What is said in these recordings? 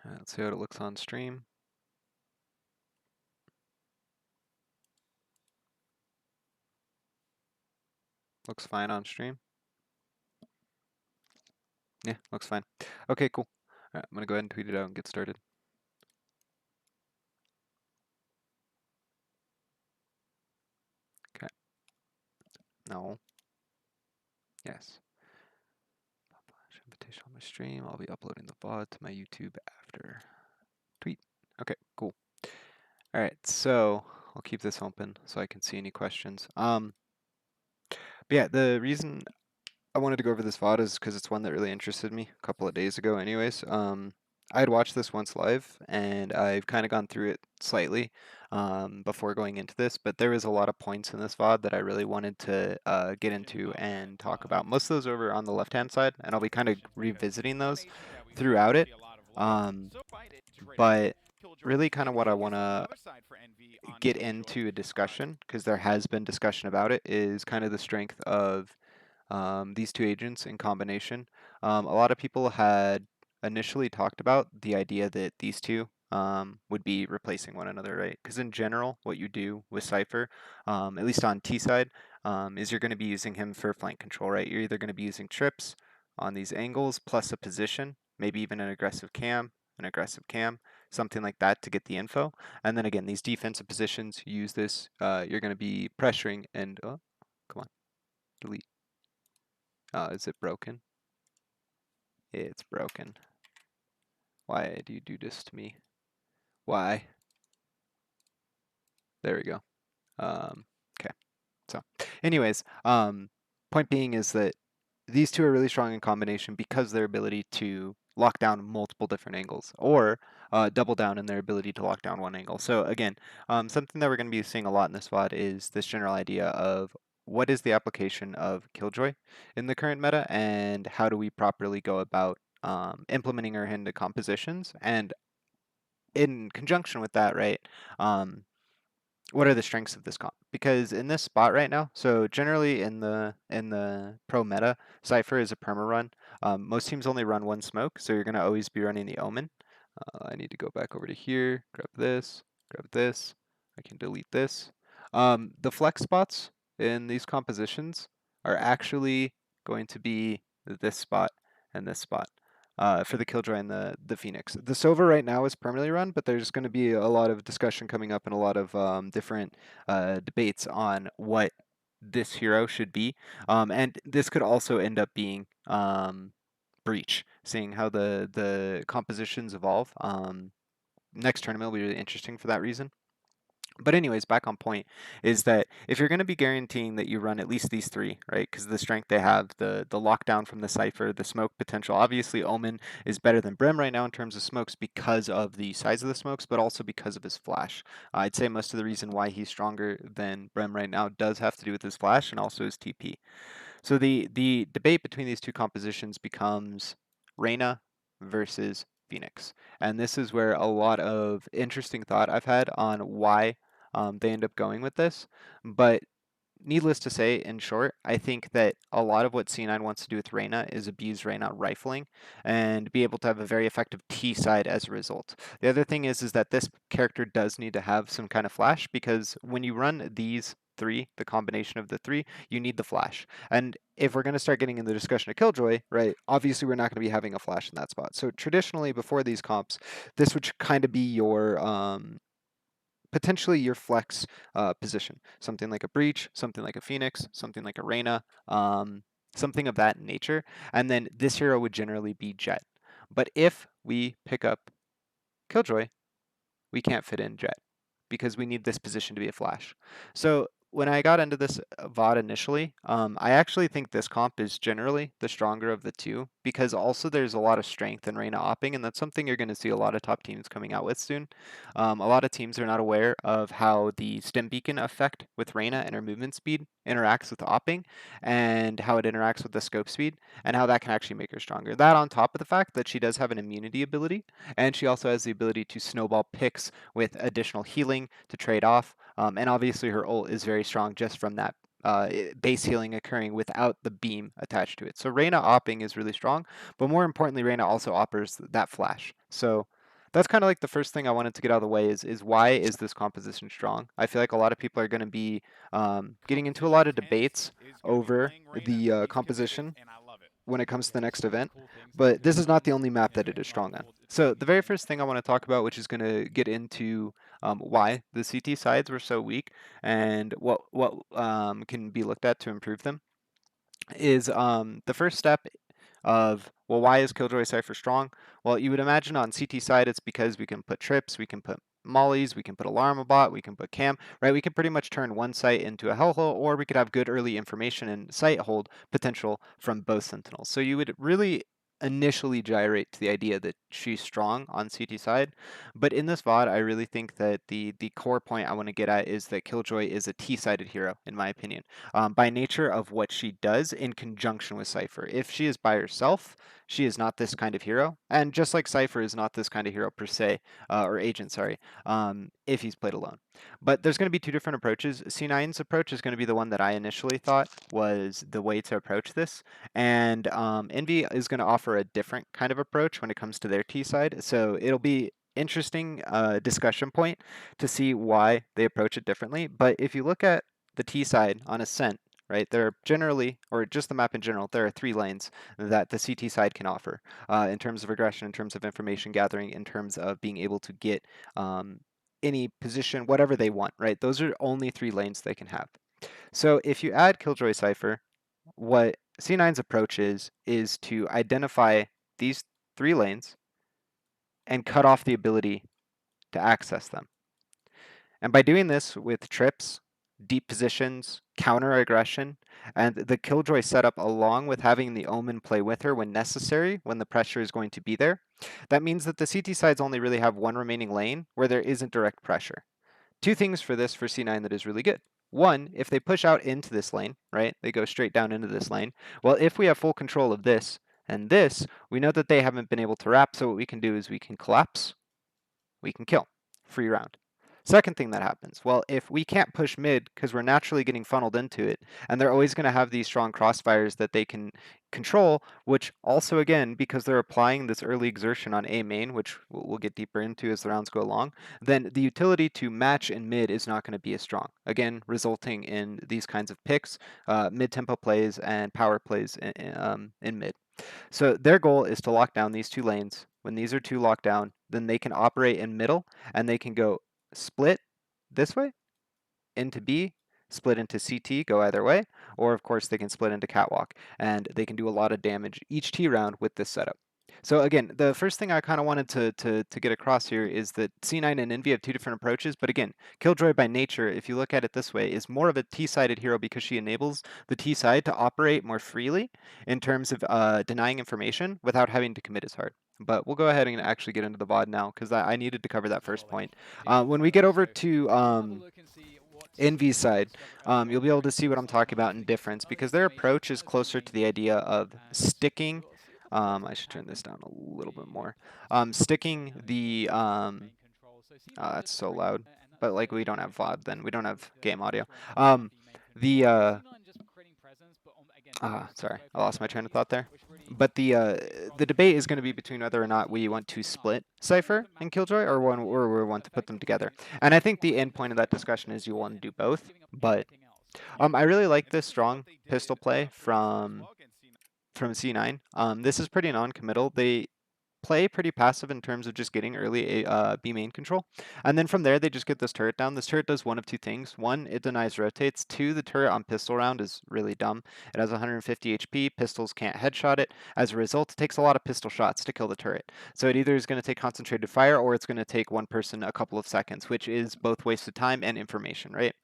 Let's see how it looks on stream. Looks fine on stream. Yeah, looks fine. Okay, cool. All right, I'm gonna go ahead and tweet it out and get started. Okay. No. Yes. Invitation on my stream. I'll be uploading the VOD to my YouTube after. Tweet. Okay, cool. All right, so I'll keep this open so I can see any questions. But yeah, the reason I wanted to go over this VOD is because it's one that really interested me a couple of days ago anyways. I had watched this once live, and I've kind of gone through it slightly before going into this, but there was a lot of points in this VOD that I really wanted to get into and talk about. Most of those over on the left-hand side, and I'll be kind of revisiting those throughout it. Um, but really kind of what I want to get into a discussion, because there has been discussion about it, is kind of the strength of these two agents in combination. A lot of people had initially talked about the idea that these two would be replacing one another, right? Because in general, what you do with Cypher, at least on T side, is you're going to be using him for flank control, right? You're either going to be using trips on these angles plus a position, maybe even an aggressive cam, something like that to get the info. And then again, these defensive positions, you use this, you're going to be pressuring and, oh, come on, delete. Is it broken? It's broken. Why do you do this to me? Why? There we go. Okay. So, anyways, point being is that these two are really strong in combination because their ability to lock down multiple different angles, or double down in their ability to lock down one angle. So again, something that we're going to be seeing a lot in this VOD is this general idea of what is the application of Killjoy in the current meta, and how do we properly go about implementing her into compositions, and in conjunction with that, right? What are the strengths of this comp? Because in this spot right now, so generally in the pro meta, Cypher is a perma run. Most teams only run one smoke, so you're gonna always be running the Omen. I need to go back over to here, grab this, grab this. I can delete this. The flex spots in these compositions are actually going to be this spot and this spot for the Killjoy and the Phoenix. The Sova right now is permanently run, but there's going to be a lot of discussion coming up and a lot of different debates on what this hero should be. And this could also end up being Breach, seeing how the compositions evolve. Next tournament will be really interesting for that reason. But anyways, back on point is that if you're going to be guaranteeing that you run at least these three, right? Because the strength they have, the lockdown from the Cypher, the smoke potential. Obviously, Omen is better than Brim right now in terms of smokes because of the size of the smokes, but also because of his flash. I'd say most of the reason why he's stronger than Brim right now does have to do with his flash and also his TP. So the debate between these two compositions becomes Reyna versus Phoenix. And this is where a lot of interesting thought I've had on why they end up going with this. But needless to say, in short, I think that a lot of what C9 wants to do with Reyna is abuse Reyna rifling and be able to have a very effective T side as a result. The other thing is that this character does need to have some kind of flash, because when you run these three, the combination of the three, you need the flash. And if we're going to start getting in the discussion of Killjoy, right, obviously we're not going to be having a flash in that spot. So traditionally, before these comps, this would kind of be your potentially your flex position. Something like a Breach, something like a Phoenix, something like a Reyna, something of that nature. And then this hero would generally be Jet. But if we pick up Killjoy, we can't fit in Jet because we need this position to be a flash. So when I got into this VOD initially, I actually think this comp is generally the stronger of the two, because also there's a lot of strength in Reyna opping, and that's something you're going to see a lot of top teams coming out with soon. A lot of teams are not aware of how the stem beacon effect with Reyna and her movement speed interacts with opping, and how it interacts with the scope speed, and how that can actually make her stronger. That on top of the fact that she does have an immunity ability, and she also has the ability to snowball picks with additional healing to trade off. And obviously her ult is very strong just from that base healing occurring without the beam attached to it. So Reyna opping is really strong, but more importantly, Reyna also offers that flash. So That's kind of like the first thing I wanted to get out of the way is why is this composition strong? I feel like a lot of people are going to be getting into a Composition lot of 10 debates is going to be over playing rain the underneath conditions, composition and I love it when it comes to the because there's next so many event, cool things that you but could this have is not the done only map that and it is a lot of strong on. cool. It's So going to the be very playing first thing I rain. want to talk about, which is going to get into why the CT sides were so weak and what can be looked at to improve them, is the first step of, well, why is Killjoy Cypher strong? Well, you would imagine on CT side it's because we can put trips, we can put mollies, we can put Alarmabot, we can put cam, right? We can pretty much turn one site into a hellhole, or we could have good early information and site hold potential from both sentinels. So you would really initially gyrate to the idea that she's strong on CT side, but in this VOD, I really think that the core point I want to get at is that Killjoy is a T-sided hero, in my opinion, by nature of what she does in conjunction with Cypher. If she is by herself, she is not this kind of hero, and just like Cypher is not this kind of hero per se, or agent, sorry, if he's played alone. But there's going to be two different approaches. C9's approach is going to be the one that I initially thought was the way to approach this, and Envy is going to offer a different kind of approach when it comes to their T side. So it'll be interesting discussion point to see why they approach it differently. But if you look at the T side on Ascent, right, there are generally, or just the map in general, there are 3 lanes that the CT side can offer in terms of regression, in terms of information gathering, in terms of being able to get um, any position, whatever they want, right? Those are only 3 lanes they can have. So if you add Killjoy Cypher, what C9's approach is to identify these 3 lanes and cut off the ability to access them. And by doing this with trips, deep positions, counter aggression, and the Killjoy setup along with having the Omen play with her when necessary, when the pressure is going to be there, that means that the CT sides only really have one remaining lane where there isn't direct pressure. Two things for this for C9 that is really good. One, if they push out into this lane, right, they go straight down into this lane. Well, if we have full control of this and this, we know that they haven't been able to wrap, so what we can do is we can collapse, we can kill. Free round. Second thing that happens, well, if we can't push mid because we're naturally getting funneled into it, and they're always going to have these strong crossfires that they can control, which also, again, because they're applying this early exertion on A main, which we'll get deeper into as the rounds go along, then the utility to match in mid is not going to be as strong. Again, resulting in these kinds of picks, mid-tempo plays, and power plays in mid. So their goal is to lock down these 2 lanes. When these are 2 locked down, then they can operate in middle and they can go split this way into B, split into CT, go either way, or of course they can split into catwalk and they can do a lot of damage each T round with this setup. So again, the first thing I kind of wanted to get across here is that C9 and Envy have 2 different approaches, but again, Killjoy by nature, if you look at it this way, is more of a T-sided hero because she enables the T side to operate more freely in terms of denying information without having to commit as hard. But we'll go ahead and actually get into the VOD now because I needed to cover that first Totally. point. Yeah, When we get totally. over So to we'll have a look and see what's Envy's side, you'll be able going to see what I'm what's on talking the about map in because difference none of because this their information, approach none is of this closer to the information idea is of and sticking. we'll see what the players I are should turn this having down a little bit the more. so Sticking coming from the main control. So C9 that's just so creating loud, and but that's like we don't yeah, have VOD, then we don't have game audio. different Um, the main the control. So C9 just creating presence, but again sorry, both I lost my control train of keys, thought there. which really But makes it rather the debate is difficult going to be to between whether or not we want to keep an eye on. split But looking at Cypher the and map Killjoy, control, or so or we want to put them effectively together. doing just And I think the one end point of that control discussion is you want to do and both. giving up But everything else. Yeah. I really like And this this is what strong they pistol did play previously as well against C9. from C9. This is pretty non-committal. They play pretty passive in terms of just getting early B main control. And then from there, they just get this turret down. This turret does one of 2 things. One, it denies rotates. Two, the turret on pistol round is really dumb. It has 150 HP. Pistols can't headshot it. As a result, it takes a lot of pistol shots to kill the turret. So it either is going to take concentrated fire or it's going to take one person a couple of seconds, which is both wasted time and information, right?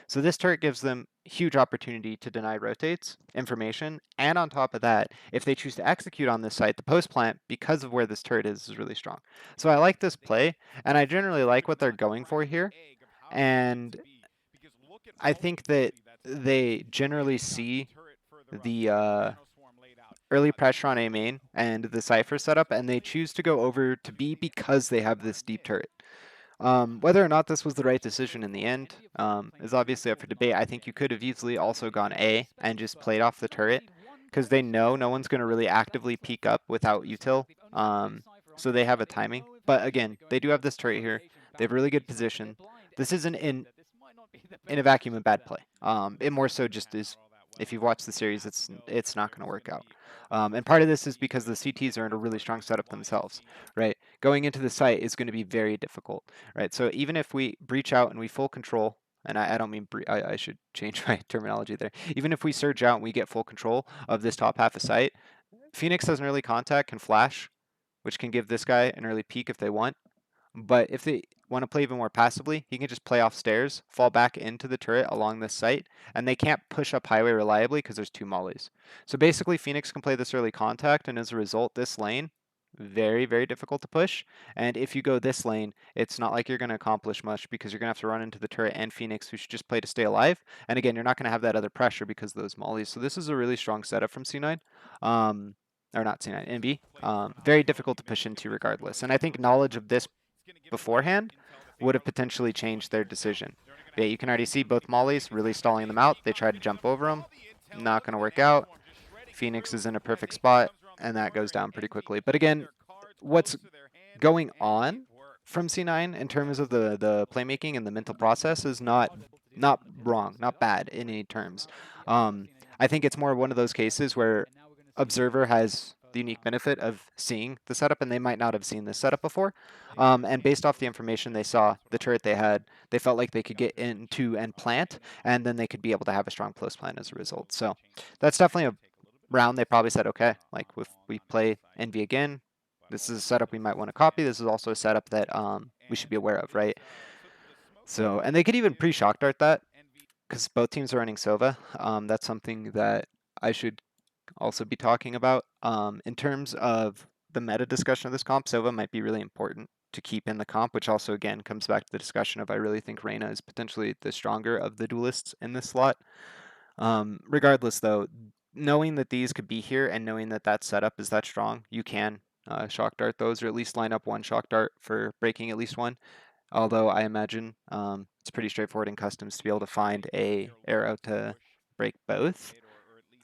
So this turret gives them huge opportunity to deny rotates, information, and on top of that, if they choose to execute on this site, the post plant, because of where this turret is really strong. So I like this play, and I generally like what they're going for here, and I think that they generally see the early pressure on A main and the Cypher setup, and they choose to go over to B because they have this deep turret. Whether or not this was the right decision in the end is obviously up for debate. I think you could have easily also gone A and just played off the turret because they know no one's going to really actively peek up without util. so they have a timing. But again, they do have this turret here. They have really good position. This isn't in a vacuum a bad play. It more so just is, if you've watched the series, it's not going to work out. And part of this is because the CTs are in a really strong setup themselves, right? Going into the site is going to be very difficult, right? So even if we breach out and we full control, and I don't mean I should change my terminology there. Even if we surge out and we get full control of this top half of site, Phoenix has an early contact, can flash, which can give this guy an early peek if they want. But if they want to play even more passively, he can just play off stairs, fall back into the turret along this site, and they can't push up highway reliably because there's two mollies. So basically, Phoenix can play this early contact, and as a result, this lane, very, very difficult to push. And if you go this lane, it's not like you're going to accomplish much because you're going to have to run into the turret and Phoenix, who should just play to stay alive. And again, you're not going to have that other pressure because of those mollies. So this is a really strong setup from C9. Um, or not C9, NB. Very difficult to push into regardless. And I think knowledge of this beforehand would have potentially changed their decision. Yeah, you can already see both mollies really stalling them out. They tried to jump over them. Not going to work out. Phoenix is in a perfect spot, and that goes down pretty quickly. But again, what's going on from C9 in terms of the playmaking and the mental process is not wrong, not bad in any terms. I think it's more one of those cases where observer has the unique benefit of seeing the setup, and they might not have seen this setup before. And based off the information they saw, the turret they had, they felt like they could get into and plant, and then they could be able to have a strong close plan as a result. So that's definitely a round they probably said, okay, like if we play Envy again, this is a setup we might want to copy. This is also a setup that we should be aware of, right? So, and they could even pre-shock dart that because both teams are running Sova. That's something that I should also be talking about. In terms of the meta discussion of this comp, Sova might be really important to keep in the comp, which also again comes back to the discussion of I really think Reyna is potentially the stronger of the duelists in this slot. Regardless, though, knowing that these could be here and knowing that that setup is that strong, you can shock dart those, or at least line up one shock dart for breaking at least one. Although I imagine it's pretty straightforward in customs to be able to find a arrow to break both.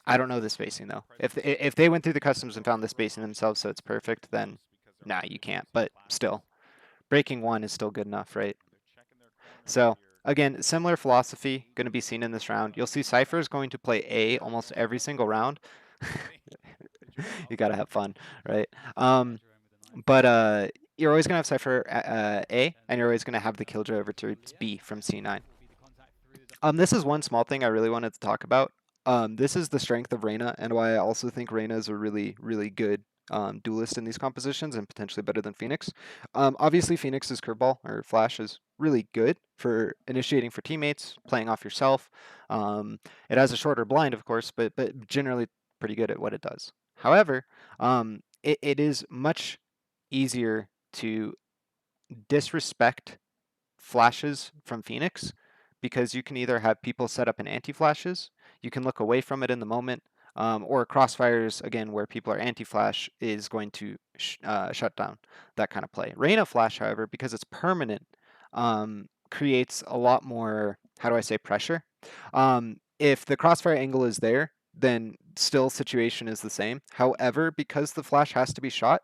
I don't know the spacing though. If they went through the customs and found the spacing themselves so it's perfect, then nah, you can't. But still, breaking one is still good enough, right? So again, similar philosophy going to be seen in this round. You'll see Cypher is going to play A almost every single round. You gotta have fun, right? But you're always gonna have Cypher A, and you're always gonna have the Killjoy over to B from C9. This is one small thing I really wanted to talk about. This is the strength of Reyna, and why I also think Reyna is a really, really good duelist in these compositions, and potentially better than Phoenix. Obviously, Phoenix's curveball or flash is really good for initiating for teammates, playing off yourself. It has a shorter blind, of course, but generally pretty good at what it does. However, it is much easier to disrespect flashes from Phoenix because you can either have people set up in anti-flashes, you can look away from it in the moment, or crossfires, again, where people are anti-flash is going to shut down that kind of play. Reyna flash, however, because it's permanent, creates a lot more, how do I say, pressure. If the crossfire angle is there, then still situation is the same. However, because the flash has to be shot,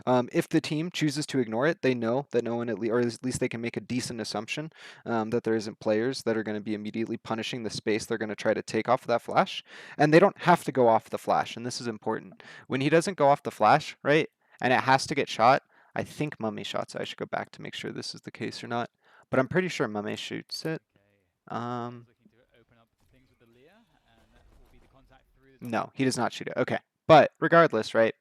if the team chooses to ignore it, they know that no one or at least they can make a decent assumption that there isn't players that are going to be immediately punishing the space they're going to try to take off of that flash, and they don't have to go off the flash. And this is important. When he doesn't go off the flash, right, and it has to get shot, I think Mummy shots. I should go back to make sure this is the case or not, but I'm pretty sure Mummy shoots it. Um, No, he does not shoot it. Okay. But regardless, right?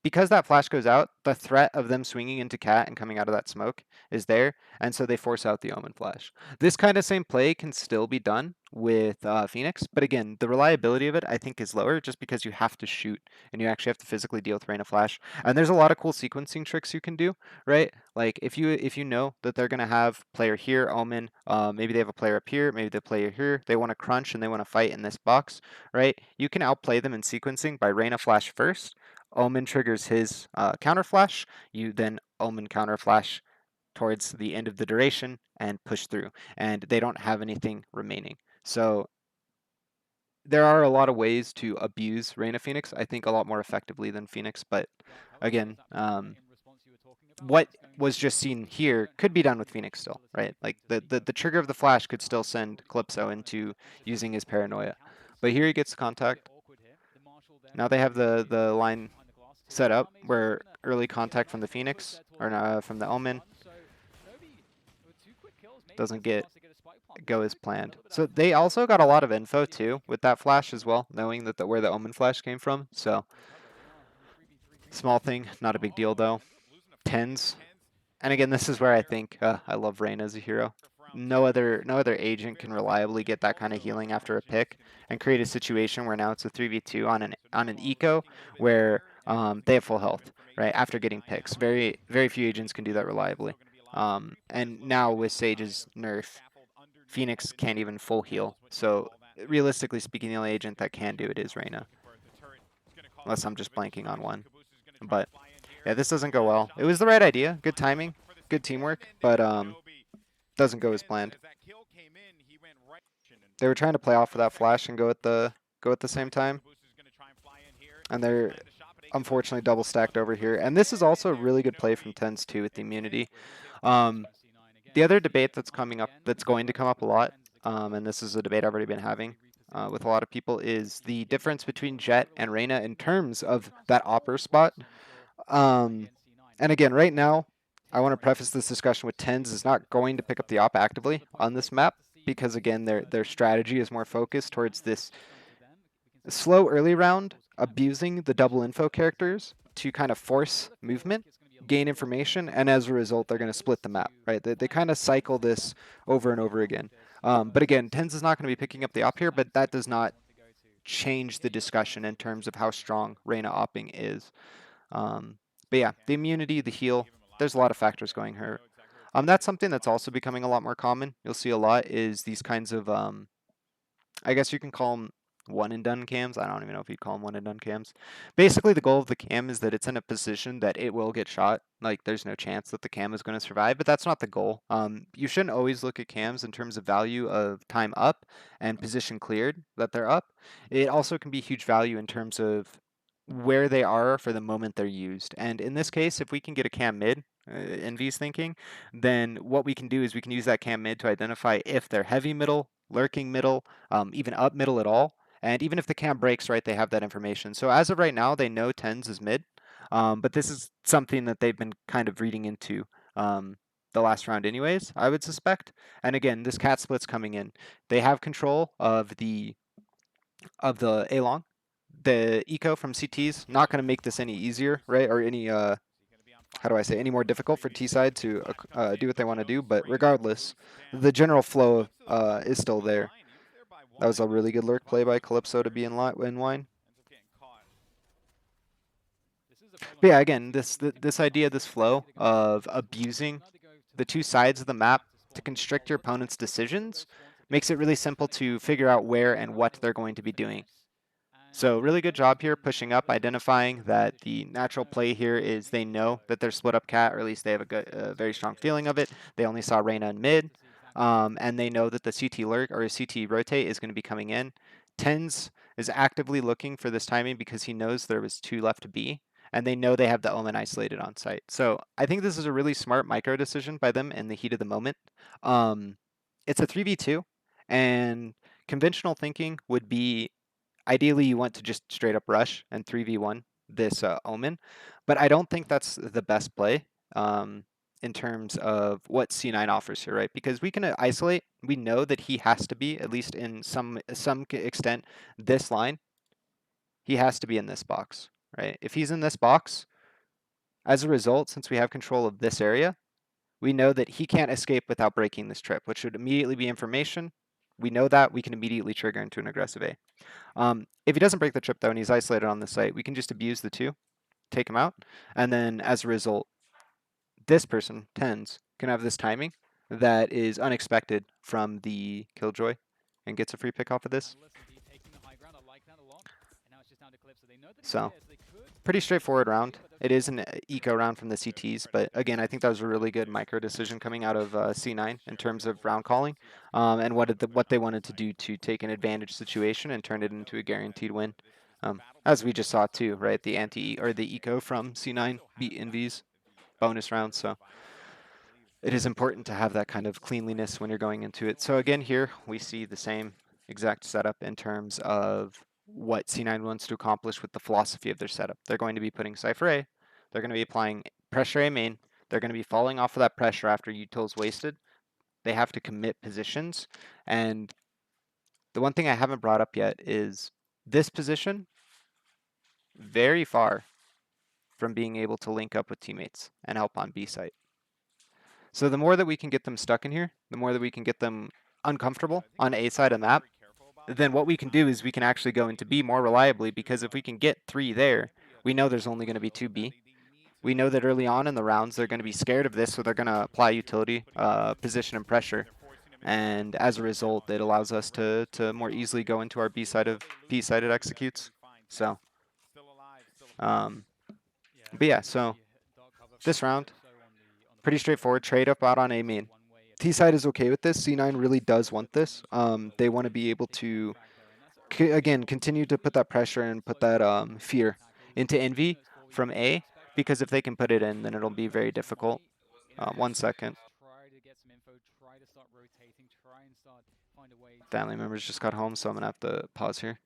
Because that flash goes out, the threat of them swinging into cat and coming out of that smoke is there, and so they force out the omen flash. This kind of same play can still be done with Phoenix, but again, the reliability of it I think is lower just because you have to shoot and you actually have to physically deal with rain of flash. And there's a lot of cool sequencing tricks you can do, right? Like if you know that they're gonna have player here, omen, maybe they have a player up here, maybe they player here, they want to crunch and they want to fight in this box, right? You can outplay them in sequencing by rain of flash first. Omen triggers his counter flash. You then Omen counter flash towards the end of the duration and push through, and they don't have anything remaining. So there are a lot of ways to abuse Reign of Phoenix, I think a lot more effectively than Phoenix, but again, what was just seen here could be done with Phoenix still, right? Like the trigger of the flash could still send Calypso into using his paranoia. But here he gets contact. Now they have the line set up where early contact from the Phoenix, or from the Omen, doesn't go as planned. So they also got a lot of info too with that flash as well, knowing that where the Omen flash came from. So small thing, not a big deal though. Tens. And again, this is where I think I love Rain as a hero. No other agent can reliably get that kind of healing after a pick and create a situation where now it's a 3v2 on an eco where they have full health, right, after getting picks. Very few agents can do that reliably. And now with Sage's nerf, Phoenix can't even full heal. So realistically speaking, the only agent that can do it is Reyna, unless I'm just blanking on one. But yeah, this doesn't go well. It was the right idea, good timing, good teamwork, but doesn't go as planned. They were trying to play off of that flash and go at the same time, and they're unfortunately double stacked over here. And this is also a really good play from Tens too with the immunity. Um, the other debate that's coming up, that's going to come up a lot, and this is a debate I've already been having with a lot of people, is the difference between Jet and Reyna in terms of that opper spot. Um, and again, right now, I want to preface this discussion with Tens is not going to pick up the op actively on this map because again, their strategy is more focused towards this slow early round, abusing the double info characters to kind of force movement, gain information, and as a result, they're going to split the map, right? They kind of cycle this over and over again. But again, Tens is not going to be picking up the op here, but that does not change the discussion in terms of how strong Reyna opping is. But yeah, the immunity, the heal, there's a lot of factors going here. That's something that's also becoming a lot more common. You'll see a lot is these kinds of, I guess you can call them one and done cams. I don't even know if you'd call them one and done cams. Basically, the goal of the cam is that it's in a position that it will get shot. Like, there's no chance that the cam is going to survive, but that's not the goal. You shouldn't always look at cams in terms of value of time up and position cleared that they're up. It also can be huge value in terms of where they are for the moment they're used. And in this case, if we can get a cam mid, Envy's thinking, then what we can do is we can use that cam mid to identify if they're heavy middle, lurking middle, even up middle at all. And even if the cam breaks, right, they have that information. So as of right now, they know tens is mid, but this is something that they've been kind of reading into the last round anyways, I would suspect. And again, this cat split's coming in. They have control of the A long. The eco from CT's not going to make this any easier, right, or any how do I say, any more difficult for T side to do what they want to do. But regardless, the general flow is still there. That was a really good lurk play by Calypso to be in wine. But yeah, again, this idea, this flow of abusing the two sides of the map to constrict your opponent's decisions makes it really simple to figure out where and what they're going to be doing. So really good job here pushing up, identifying that the natural play here is they know that they're split up cat, or at least they have a very strong feeling of it. They only saw Reyna in mid, and they know that the CT lurk or CT rotate is going to be coming in. Tens is actively looking for this timing because he knows there was 2 left to be, and they know they have the Omen isolated on site. So I think this is a really smart micro decision by them in the heat of the moment. It's a 3v2, and conventional thinking would be ideally you want to just straight up rush and 3v1 this Omen, but I don't think that's the best play in terms of what C9 offers here, right? Because we can isolate, we know that he has to be, at least in some extent, this line. He has to be in this box, right? If he's in this box, as a result, since we have control of this area, we know that he can't escape without breaking this trip, which would immediately be information. We know that, we can immediately trigger into an aggressive A. If he doesn't break the trip though and he's isolated on the site, we can just abuse the 2, take him out, and then as a result, this person, Tens, can have this timing that is unexpected from the Killjoy and gets a free pick off of this. So, pretty straightforward round. It is an eco round from the CTs, but again, I think that was a really good micro decision coming out of C9 in terms of round calling and what they wanted to do to take an advantage situation and turn it into a guaranteed win. As we just saw too, right? The anti or the eco from C9 beat Envy's. bonus round, so it is important to have that kind of cleanliness when you're going into it. So again, here we see the same exact setup in terms of what C9 wants to accomplish with the philosophy of their setup. They're going to be putting Cypher A, they're going to be applying pressure A main, they're going to be falling off of that pressure after util's wasted. They have to commit positions, and the one thing I haven't brought up yet is this position very far from being able to link up with teammates and help on B site. So the more that we can get them stuck in here, the more that we can get them uncomfortable on A side of the map, then what we can do is we can actually go into B more reliably, because if we can get 3 there, we know there's only going to be 2 B. We know that early on in the rounds they're going to be scared of this, so they're going to apply utility, position, and pressure. And as a result, it allows us to more easily go into our B side of B-sided executes. So, but yeah, so this round, pretty straightforward. Trade up out on A main. T side is okay with this. C9 really does want this. They want to be able to, again, continue to put that pressure and put that fear into Envy from A, because if they can put it in, then it'll be very difficult. 1 second. Family members just got home, so I'm going to have to pause here.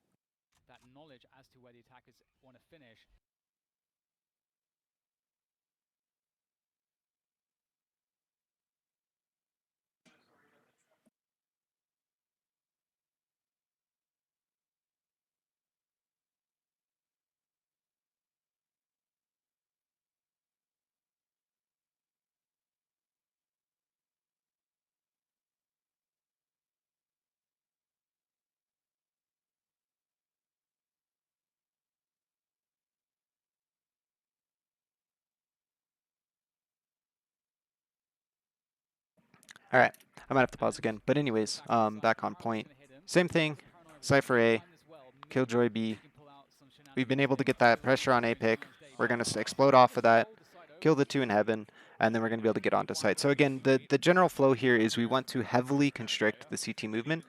That knowledge as to where the attackers want to finish. All right, I might have to pause again. But anyways, back on point. Same thing, Cypher A, Killjoy B. We've been able to get that pressure on A pick. We're going to explode off of that, kill the 2 in heaven, and then we're going to be able to get onto site. So again, the general flow here is we want to heavily constrict the CT movement.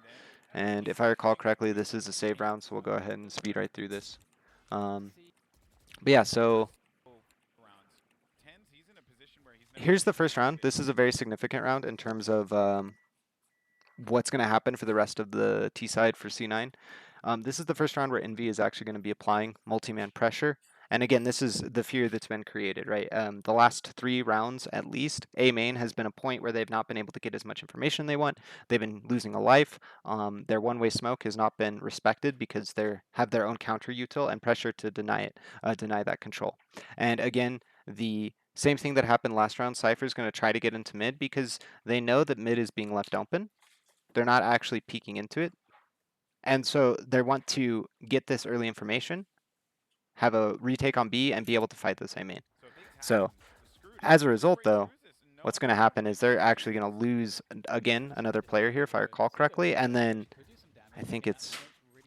And if I recall correctly, this is a save round, so we'll go ahead and speed right through this. But yeah, so here's the first round. This is a very significant round in terms of what's going to happen for the rest of the T side for C9. This is the first round where Envy is actually going to be applying multi-man pressure. And again, this is the fear that's been created, right? The last 3 rounds, at least, A main has been a point where they've not been able to get as much information they want. They've been losing a life. Their one-way smoke has not been respected because they have their own counter util and pressure to deny it, deny that control. And again, the same thing that happened last round, Cypher is going to try to get into mid because they know that mid is being left open. They're not actually peeking into it. And so they want to get this early information, have a retake on B, and be able to fight this A main. So as a result, though, what's going to happen is they're actually going to lose, again, another player here, if I recall correctly. And then I think it's,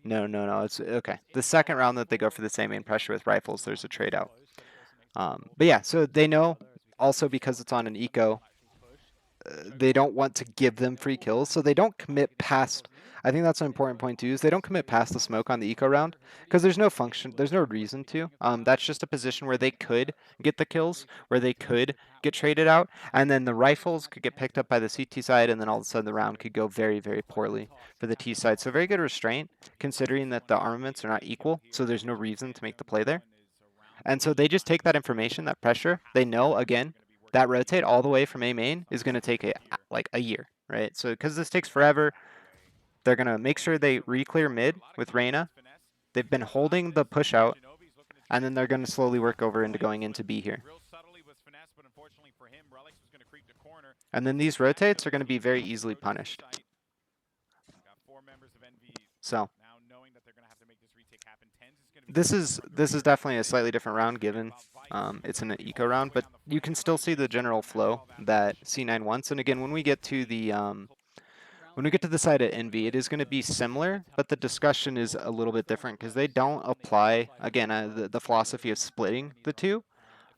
no, it's, okay. The second round that they go for the same main pressure with rifles, there's a trade out. But yeah, so they know also because it's on an eco, they don't want to give them free kills, so they don't commit past. I think that's an important point too, is they don't commit past the smoke on the eco round because there's no function, there's no reason to. That's just a position where they could get the kills, where they could get traded out, and then the rifles could get picked up by the CT side, and then all of a sudden the round could go very, very poorly for the T side. So very good restraint, considering that the armaments are not equal, so there's no reason to make the play there. And so they just take that information, that pressure. They know, again, that rotate all the way from A main is going to take like a year, right? So because this takes forever, they're going to make sure they re-clear mid with Reyna. They've been holding the push out, and then they're going to slowly work over into going into B here. And then these rotates are going to be very easily punished. So this is definitely a slightly different round given it's an eco round, but you can still see the general flow that C9 wants. And again, when we get to the side of Envy, it is going to be similar, but the discussion is a little bit different because they don't apply, again, the philosophy of splitting the two,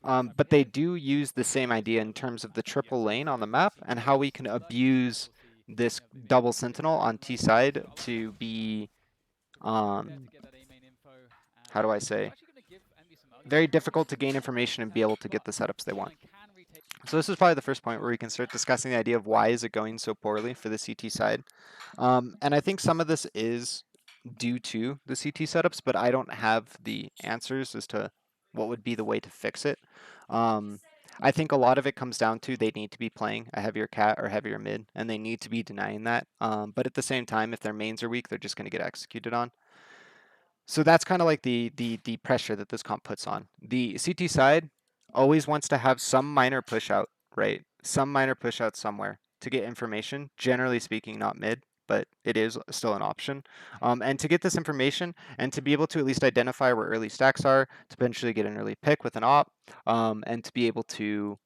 but they do use the same idea in terms of the triple lane on the map and how we can abuse this double sentinel on T side to be, how do I say, very difficult to gain information and be able to get the setups they want. So this is probably the first point where we can start discussing the idea of why is it going so poorly for the CT side. And I think some of this is due to the CT setups, but I don't have the answers as to what would be the way to fix it. Um, I think a lot of it comes down to they need to be playing a heavier cat or heavier mid, and they need to be denying that. But at the same time, if their mains are weak, they're just going to get executed on. So that's kind of like the pressure that this comp puts on. The CT side always wants to have some minor push out, right? Some minor push out somewhere to get information. Generally speaking, not mid, but it is still an option. And to get this information and to be able to at least identify where early stacks are, to potentially get an early pick with an op, and to be able to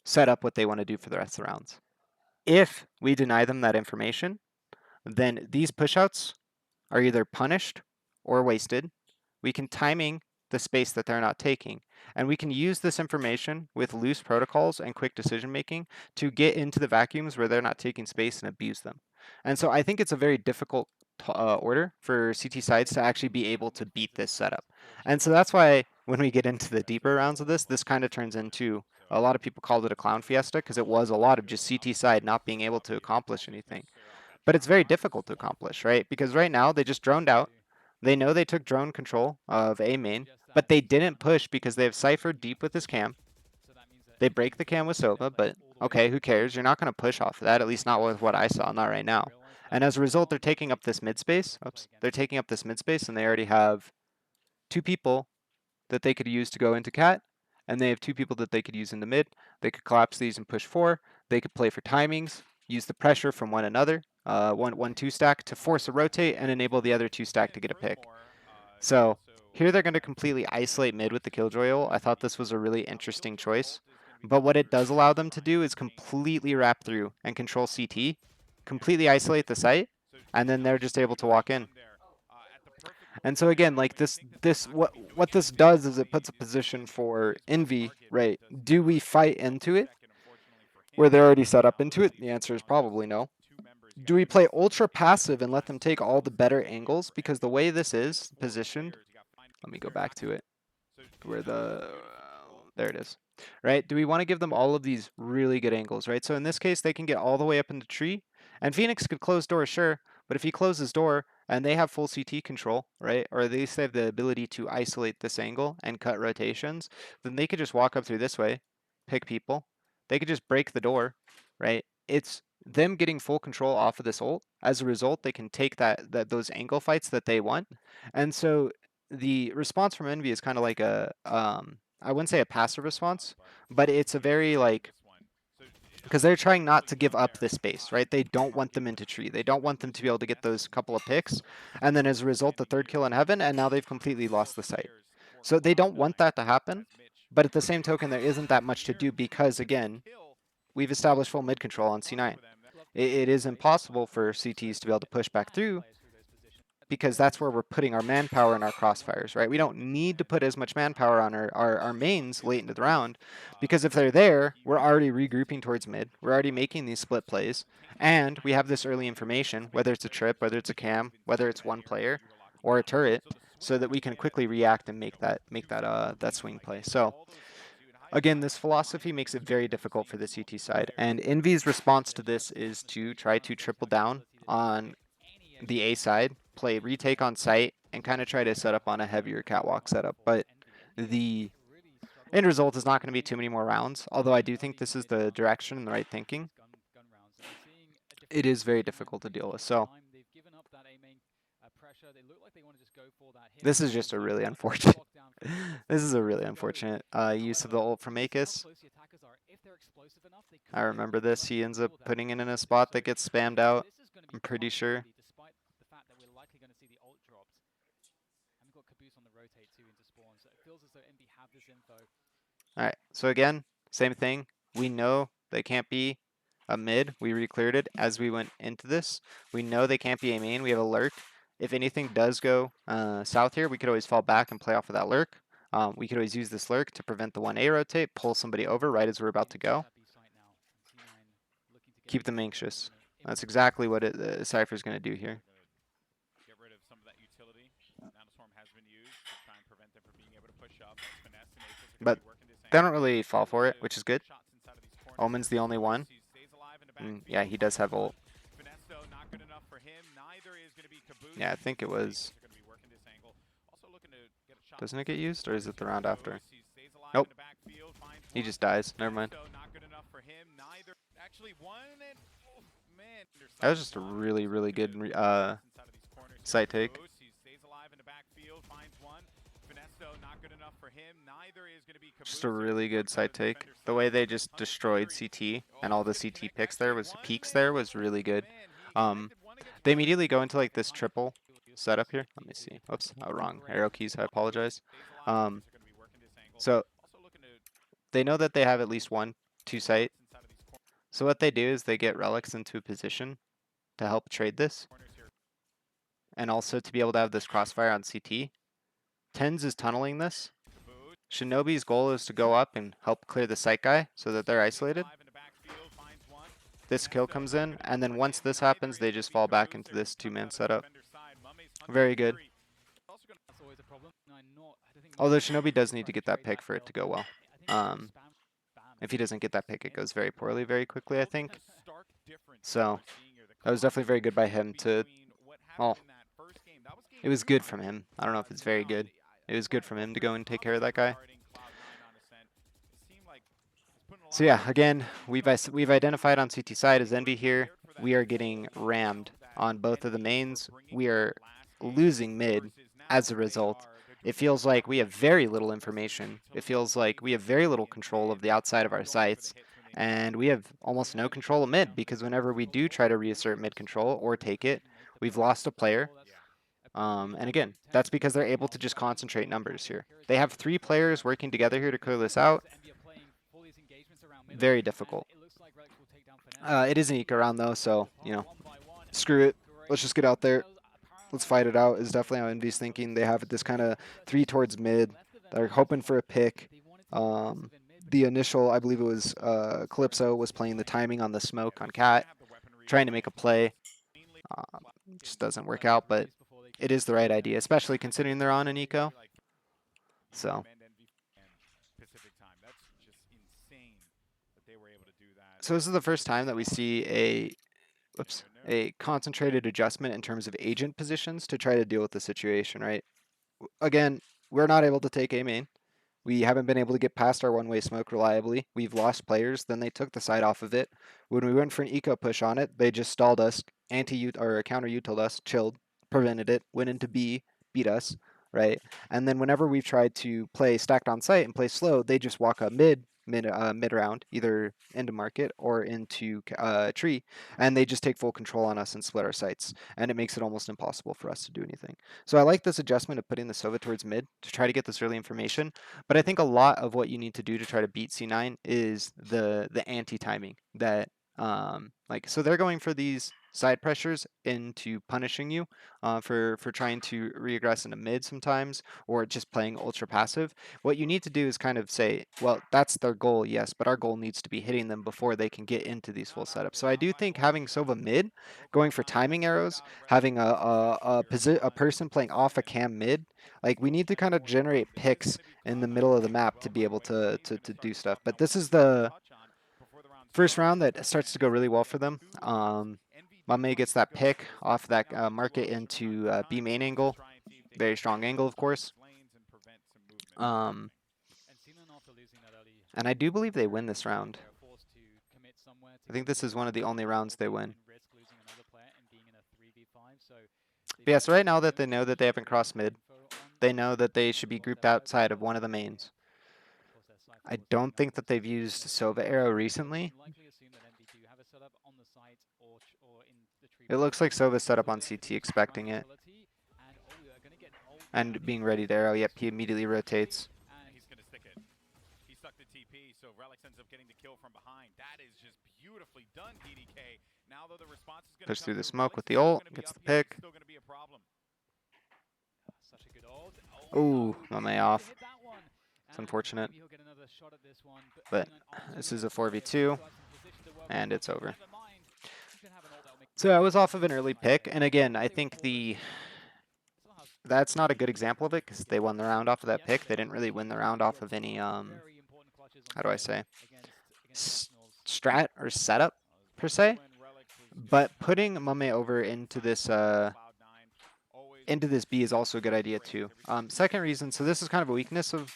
set up what they want to do for the rest of the rounds. If we deny them that information, then these pushouts are either punished or wasted. We can timing the space that they're not taking. And we can use this information with loose protocols and quick decision making to get into the vacuums where they're not taking space and abuse them. And so I think it's a very difficult order for CT sides to actually be able to beat this setup. And so that's why when we get into the deeper rounds of this kind of turns into a lot of people called it a clown fiesta because it was a lot of just CT side not being able to accomplish anything. But it's very difficult to accomplish, right? Because right now they just droned out. They know they took drone control of A main, but they didn't push because they have Cypher deep with his cam. They break the cam with Sova, but okay, who cares? You're not going to push off of that, at least not with what I saw, not right now. And as a result, they're taking up this mid space. Oops, they're taking up this mid space, and they already have two people that they could use to go into cat, and they have two people that they could use in the mid. They could collapse these and push four. They could play for timings, use the pressure from one another, one two stack to force a rotate and enable the other two stack to get a pick. So here they're going to completely isolate mid with the Killjoy ult. I thought this was a really interesting choice. But what it does allow them to do is completely wrap through and control CT, completely isolate the site, and then they're just able to walk in. And so again, like what this does is it puts a position for Envy, right? Do we fight into it where they're already set up into it? The answer is probably no. Do we play ultra passive and let them take all the better angles? Because the way this is positioned, let me go back to it where there it is, right? Do we want to give them all of these really good angles, right? So in this case, they can get all the way up in the tree, and Phoenix could close door, sure, but if he closes door and they have full CT control, right, or at least they have the ability to isolate this angle and cut rotations, then they could just walk up through this way, pick people. They could just break the door, right? It's them getting full control off of this ult. As a result, they can take those angle fights that they want, and so the response from Envy is kind of like I wouldn't say a passive response, but it's a very like because they're trying not to give up this space, right? They don't want them into tree. They don't want them to be able to get those couple of picks, and then as a result, the third kill in heaven, and now they've completely lost the site. So they don't want that to happen, but at the same token, there isn't that much to do because again, we've established full mid control on C9. It is impossible for CTs to be able to push back through because that's where we're putting our manpower in our crossfires, right? We don't need to put as much manpower on our mains late into the round because if they're there, we're already regrouping towards mid. We're already making these split plays, and we have this early information, whether it's a trip, whether it's a cam, whether it's one player or a turret, so that we can quickly react and make that swing play. So again, this philosophy makes it very difficult for the CT side, and Envy's response to this is to try to triple down on the A side, play retake on site, and kind of try to set up on a heavier catwalk setup. But the end result is not going to be too many more rounds, although I do think this is the direction and the right thinking. It is very difficult to deal with. So this is just a really unfortunate. This is a really unfortunate use of the ult from Akis. I remember this. He ends up putting it in a spot that gets spammed out. I'm pretty sure. Alright, so again, same thing. We know they can't be a mid. We re-cleared it as we went into this. We know they can't be a main. We have a lurk. If anything does go south here, we could always fall back and play off of that lurk. We could always use this lurk to prevent the 1A rotate, pull somebody over right as we're about to go. Keep them anxious. That's exactly what Cypher's going to do here. But they don't really fall for it, which is good. corners here Omen's the for only Lewis. one. He stays alive in the Yeah, backfield, he does finds have one. ult. Finesse though, not good enough for him. Neither is going to be Caboose, Yeah, I and think it the was. defense are going to be working this angle. Also looking to get a shot Doesn't from it get some of these used, or is corners it the here for round after? Caboose. He stays alive Nope. in the backfield, finds He one. just dies. Never Finesse mind. though, not good enough for him. Neither actually one, and oh man, their That was sight is just a blocked. really, So really looking good to get shots inside of these corners here sight for take. Caboose. He stays alive in the backfield, finds one. Finesse though, not good enough for him. Neither is going to be Just a Caboose, so as really he good works on sight the take. defender The way side. they just Hunter destroyed Fury. CT and Oh, all he's the going to CT connect. picks Actually, there was one, peaks and there was oh really good. man, he Um, connected one against they one. immediately go into like And this triple setup here. Let me see. Oops, wrong arrow keys. I apologize. Um, Are going to be working this angle. so Also looking to they know that they have at least one, two sight. shots inside of these So what they do is they get relics into a position to help trade this, corners here. and also to be able to have this crossfire on CT. Tens is tunneling this. Caboose Shinobi's goal is to go up and help clear the sight guy so that they're stays isolated. alive in the backfield, finds one. This kill Finesto, comes not in, good enough and then for once him. this Neither happens, is they going to just be fall back Caboose, into as this he comes two-man out of the setup. defender side. Mummy's Hunter Very good. Fury. Also going to That's always a problem. I don't think Although Mummy Shinobi does need tried to to get that trade pick that for it kill. to go well. I think he just Um, spam if he doesn't get that pick, it mid. goes very poorly very quickly, I think. stark difference that So we're seeing here. The that was definitely very good by contrast him to, between what happened well, in that first game. That was it game was two, good mind from you. him. I don't know if it's To very now, good. It was good Brian, from what's him to very go and take care of positive that guy. regarding Cloud9 on Ascent? It seemed like he's putting a So lot of yeah, work in, again, and we've identified on CT side they as were Envy here. prepared for that We are getting slowdown rammed that on both of the Envy were mains. bringing We in are that last game losing mid versus as now a result. they're It doing a good feels like job we have keeping very that little aggressive information. It utility feels like play we have very going little in control mid of the and outside of our going for the sites. hits when they need And to. we have Well, we almost no had control of mid down to because the whenever we full do try to Ultra reassert mid Boosters control or before the take it, decision made to we've play lost a player. Skull. That's Yeah. a pretty And low again, that's percentage because they're of able to health just reduction, concentrate but numbers high here. They accuracy have with three the players ultra. working together here to clear this As out. Envy are playing all these engagements around middle, Very and difficult. it looks like Relics will take down Finesse. It is an eco round though, so, Apart one by one, and screw it. Let's great just get out there. kills. Let's Apparently, fight it out is Caboose definitely how Envy's got thinking. They two have this souls kind of for the three team. towards So what's mid. left of them They're at this hoping for a point? pick. They wanted to get aggressive in mid, but The he was initial, I believe it was Calypso, was playing the timing on the Yeah, smoke on they seem to Cat, have the weaponry trying to right make a play. cleanly. Just getting doesn't all work that out, but reduced before they it can is the right get idea, anything especially back. considering they're on an eco. Like you So, recommend Envy and Pacific time. That's just insane that they were able to do that. so this is the first This time that we long. see a concentrated adjustment in terms of agent positions to try to deal with the situation, right? Again, we're not able to take A main. We haven't been able to get past our one-way smoke reliably. We've lost players. Then they took the side off of it. When we went for an eco push on it, they just stalled us, or counter utiled us, chilled, prevented it, went into B, beat us, right? And then whenever we've tried to play stacked on site and play slow, they just walk up mid round, either into market or into tree, and they just take full control on us and split our sites, and it makes it almost impossible for us to do anything. So I like this adjustment of putting the Sova towards mid to try to get this early information. But I think a lot of what you need to do to try to beat C9 is the anti-timing that like, so they're going for these side pressures into punishing you for trying to reaggress into mid sometimes, or just playing ultra passive. What you need to do is kind of say, well, that's their goal, yes, but our goal needs to be hitting them before they can get into these full setups. So I do think having Sova mid, going for timing arrows, having a person playing off a cam mid, like, we need to kind of generate picks in the middle of the map to be able to do stuff. But this is the first round that starts to go really well for them. Mame gets that pick off that market into B main angle. Very strong angle, of course. And Sinan, after losing that early And I do believe they win this round. they're forced to commit somewhere to I go think this mid, is one of the and only they rounds they also win. can risk losing another player and being in a 3v5. So they But yeah, do so have right some now that they know that they limited haven't crossed mid, info on they know that they should a be lot of grouped their players outside of because one of the mains. of course their site I was being don't up think for that they've sale used yesterday. Sova Arrow So you recently. can likely assume that NV do have a setup on the site or in the tree It below. looks like Sova's set So up on they CT have expecting it. utility, and we are going to get an ult down And here being from ready to arrow. Yep, Caboose. he immediately rotates. And he's going to stick it. He stuck the TP, so Relics ends up getting the kill from behind. That is just beautifully done, DDK. Now, though, the response is going to Push come through the through. smoke Relics with is the still ult, going to be gets up the here. It's pick. still going to be a problem. Such a good ult. Oh Ooh, no, Mame failed to off. hit that one. It's And unfortunate. maybe he'll get another shot at this one. But But Sinan answering this is with a a play. 4v2, Got some position to work with, and but it's over. never mind. You can have an ult that'll make So I was off of an a early nice pick, play. and again, Because I they were think almost behind. Still has that's not a good really example of it, because they won the round off of that pick. They didn't really win the round off of any, very important clutches on how do I site say? against nationals. strat or setup per se, but putting Mame over into this B is also a good idea too. Second reason, so this is kind of a weakness of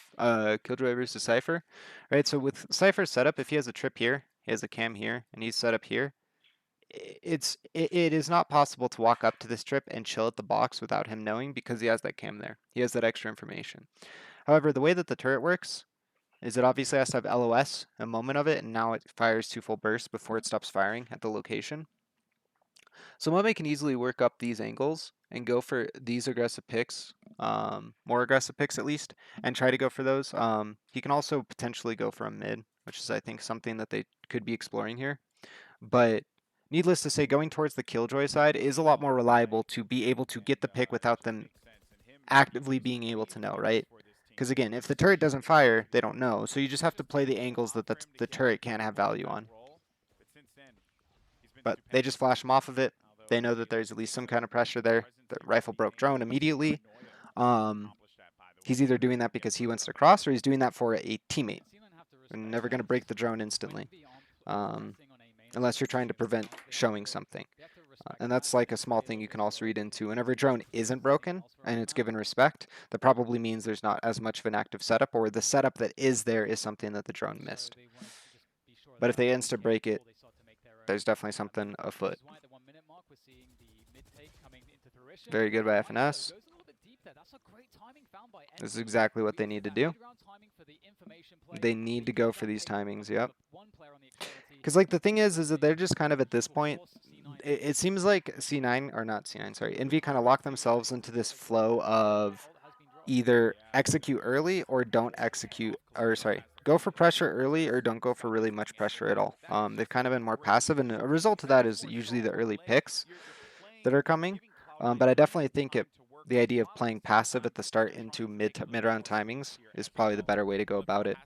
Killjoy versus Cypher, right? So with Cypher's setup, if he has a trip here, he has a cam here, and he's set up here, it is not possible to walk up to this trip and chill at the box without him knowing because he has that cam there. He has that extra information. However, the way that the turret works is it obviously has to have LOS a moment of it, and now it fires 2 full bursts before it stops firing at the location. So Mame can easily work up these angles and go for these aggressive picks, more aggressive picks at least, and try to go for those. He can also potentially go for a mid, which is I think something that they could be exploring here. But needless to say, going towards the Killjoy side is a lot more reliable to be able to get the pick without them actively being able to know, right? Because again, if the turret doesn't fire, they don't know. So you just have to play the angles that the turret can't have value on. But they just flash him off of it. They know that there's at least some kind of pressure there. The rifle broke drone immediately. He's either doing that because he wants to cross or he's doing that for a teammate. We're never going to break the drone instantly. Unless you're trying to prevent showing something. And that's like a small thing you can also read into. Whenever a drone isn't broken and it's given respect, that probably means there's not as much of an active setup, or the setup that is there is something that the drone missed. But if they insta break it, there's definitely something afoot. Very good by FNS. This is exactly what they need to do. They need to go for these timings, yep. Because like the thing is that they're just kind of at this point, it seems like C9, or not C9, sorry, Envy kind of locked themselves into this flow of either execute early or don't execute, or sorry, go for pressure early or don't go for really much pressure at all. They've kind of been more passive, and a result of that is usually the early picks that are coming. But I definitely think the idea of playing passive at the start into mid-round timings is probably the better way to go about it.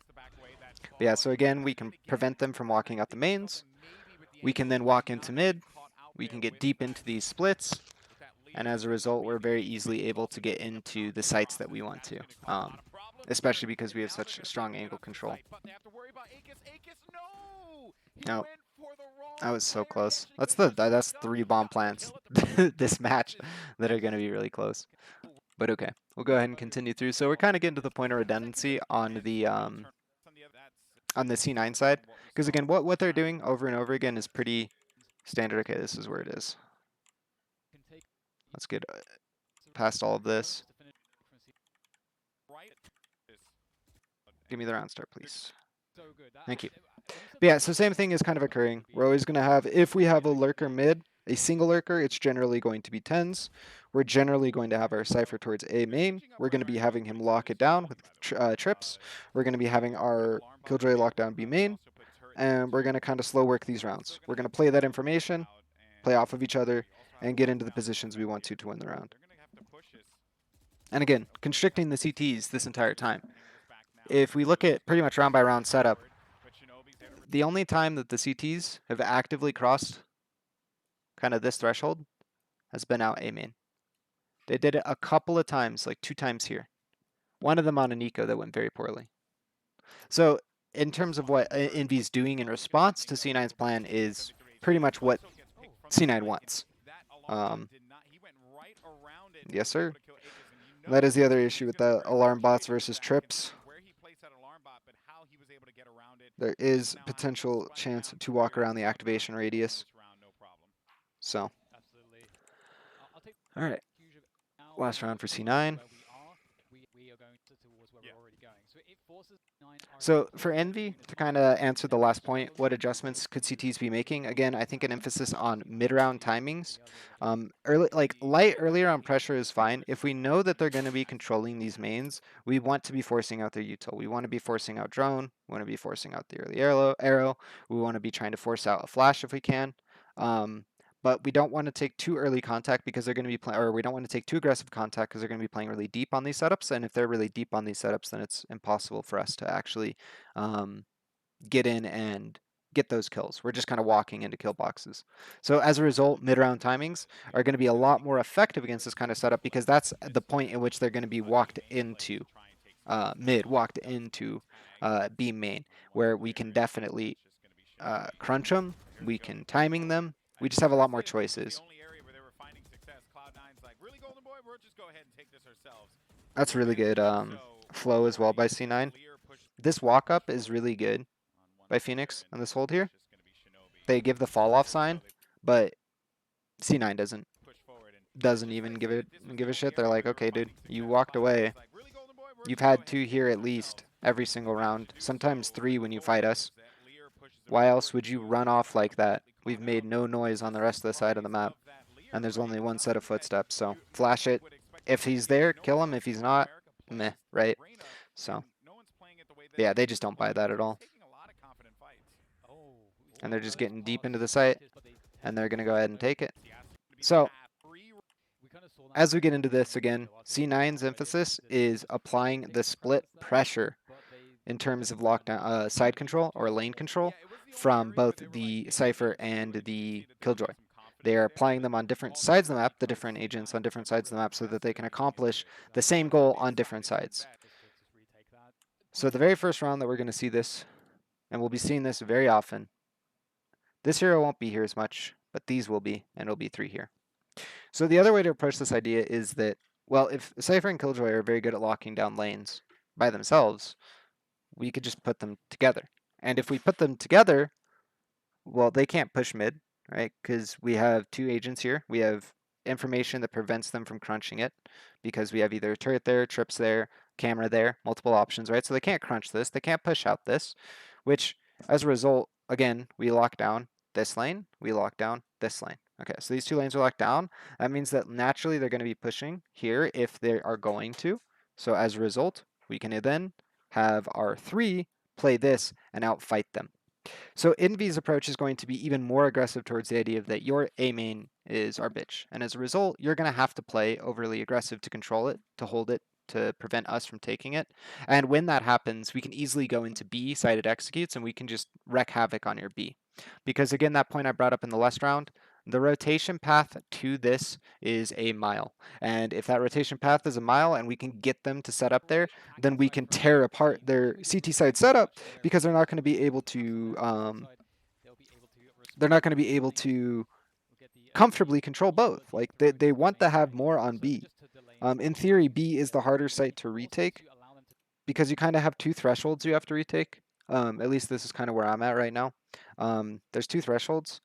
But yeah, so again, we can prevent them from walking out the mains. We can then walk into mid. We can get deep into these splits. And as a result, we're very easily able to get into the sites that we want to, especially because we have such strong angle control. No, that was so close. That's 3 bomb plants this match that are going to be really close. But okay, we'll go ahead and continue through. So we're kind of getting to the point of redundancy on the C9 side, because again, what they're doing over and over again is pretty standard. Okay, this is where it is. Let's get past all of this. Give me the round start, please. Thank you. But yeah, so same thing is kind of occurring. We're always going to have, if we have a lurker mid, a single lurker, it's generally going to be 10s. We're generally going to have our Cypher towards A main. We're going to be having him lock it down with trips. We're going to be having our Killjoy lock down B main. And we're going to kind of slow work these rounds. We're going to play that information, play off of each other, and get into the positions we want to win the round. And again, constricting the CTs this entire time. If we look at pretty much round by round setup, the only time that the CTs have actively crossed kind of this threshold has been out A main. They did it a couple of times, like 2 times here. One of them on an eco that went very poorly. So in terms of what Envy's doing in response to C9's plan is pretty much what C9 wants. Yes, sir. That is the other issue with the alarm bots versus trips. There is potential chance to walk around the activation radius. So, all right. Last round for C9. So for Envy, to kind of answer the last point, what adjustments could CTs be making? Again, I think an emphasis on mid-round timings. Light earlier on pressure is fine. If we know that they're going to be controlling these mains, we want to be forcing out their util. We want to be forcing out drone. We want to be forcing out the early arrow. We want to be trying to force out a flash if we can. But we don't want to take too early contact because they're going to be playing, or we don't want to take too aggressive contact because they're going to be playing really deep on these setups. And if they're really deep on these setups, then it's impossible for us to actually get in and get those kills. We're just kind of walking into kill boxes. So as a result, mid-round timings are going to be a lot more effective against this kind of setup because that's the point in which they're going to be walked into walked into B main, where we can definitely crunch them. We can timing them. I We just have a gotta lot more say, this was the choices. only area where they were finding success. Cloud9's like, really, Golden Boy? We'll just go ahead and take this ourselves. That's Full really good advantage. So flow as well by already C9. Lear pushed This walk up is forward really good on one by player, Phoenix and on this hold here. it's just gonna be Shinobi. They give the fall off Rightfully sign, so. They but C9 push forward, and doesn't just like even I give said, it this was give the a only shit. They're area where like, they were okay, dude, finding you success. walked Cloud9's away. like, really, Golden Boy? We'll You've just go had ahead two and take here this at least ourselves. every single Managed round, to do sometimes so with three the when you fight cohort us. as that Lear pushes him Why else forward would you towards run C9 off like that? completely We've caught made out. no noise on the Just rest of the side of the surprised map, of that Lear and there's trade. only It's one not set of something that footsteps, so you flash normally it. would expect to If see. he's there, No kill one him. else If he's in North not, America meh, plays right? Arena, So, and no one's playing it the way that yeah, they he just is don't buy playing. that at So he's all. taking a lot of confident fights. Oh, And they're now just that's getting deep part of into the the site, advantage, but they and haven't they're going to go pushed ahead it and though. take it. Sia's gonna be So, looking at free. We kind of saw that as we early get on into in the this game with again, Novato. They were C9's trying very emphasis aggressively is to applying take the the split preference there, pressure but they in were terms of able to lockdown, manipulate the side situation control to or their lane advantage. control Yeah, it was the only from area where both they were like the getting Cypher into it, and and you could the see that they were Killjoy. getting some They confidence are there. applying But them on different sides of the ultimately, map, the different agents on C9 different took a sides of the really map, so that they aggressive can and making it accomplish clear to the them same that on goal their on side different is to sides. invest. Just retake that. So the very first round that we're going to see this, and we'll be seeing this very often. This hero won't be here as much, but these will be, and it'll be 3 here. So the other way to approach this idea is that, well, if Cypher and Killjoy are very good at locking down lanes by themselves, we could just put them together. And if we put them together, well, they can't push mid, right? Because we have 2 agents here. We have information that prevents them from crunching it because we have either a turret there, trips there, camera there, multiple options, right? So they can't crunch this. They can't push out this, which as a result, again, we lock down this lane, we lock down this lane. Okay, so these 2 lanes are locked down. That means that naturally they're going to be pushing here if they are going to. So as a result, we can then have our 3 play this and outfight them. So Envy's approach is going to be even more aggressive towards the idea of that your A main is our bitch. And as a result, you're going to have to play overly aggressive to control it, to hold it, to prevent us from taking it. And when that happens, we can easily go into B sided executes and we can just wreak havoc on your B. Because again, that point I brought up in the last round, the rotation path to this is a mile. And if that rotation path is a mile and we can get them to set up there, Great then tactic we play can from tear the apart team. their Actually, CT they're side setup much aware because of the fact that if they can push the lane from the side, they're they'll not be going to able be to able respond. to We'll get the early comfortably control both. possibility Like to they focus on want to have maintaining, more but on also B. just to delay any In sort of theory, damage B to is their the harder advantage, site to but also retake to allow them to. because you kind of have 2 thresholds you have to retake. At least this is kind of where I'm at right now. There's 2 thresholds.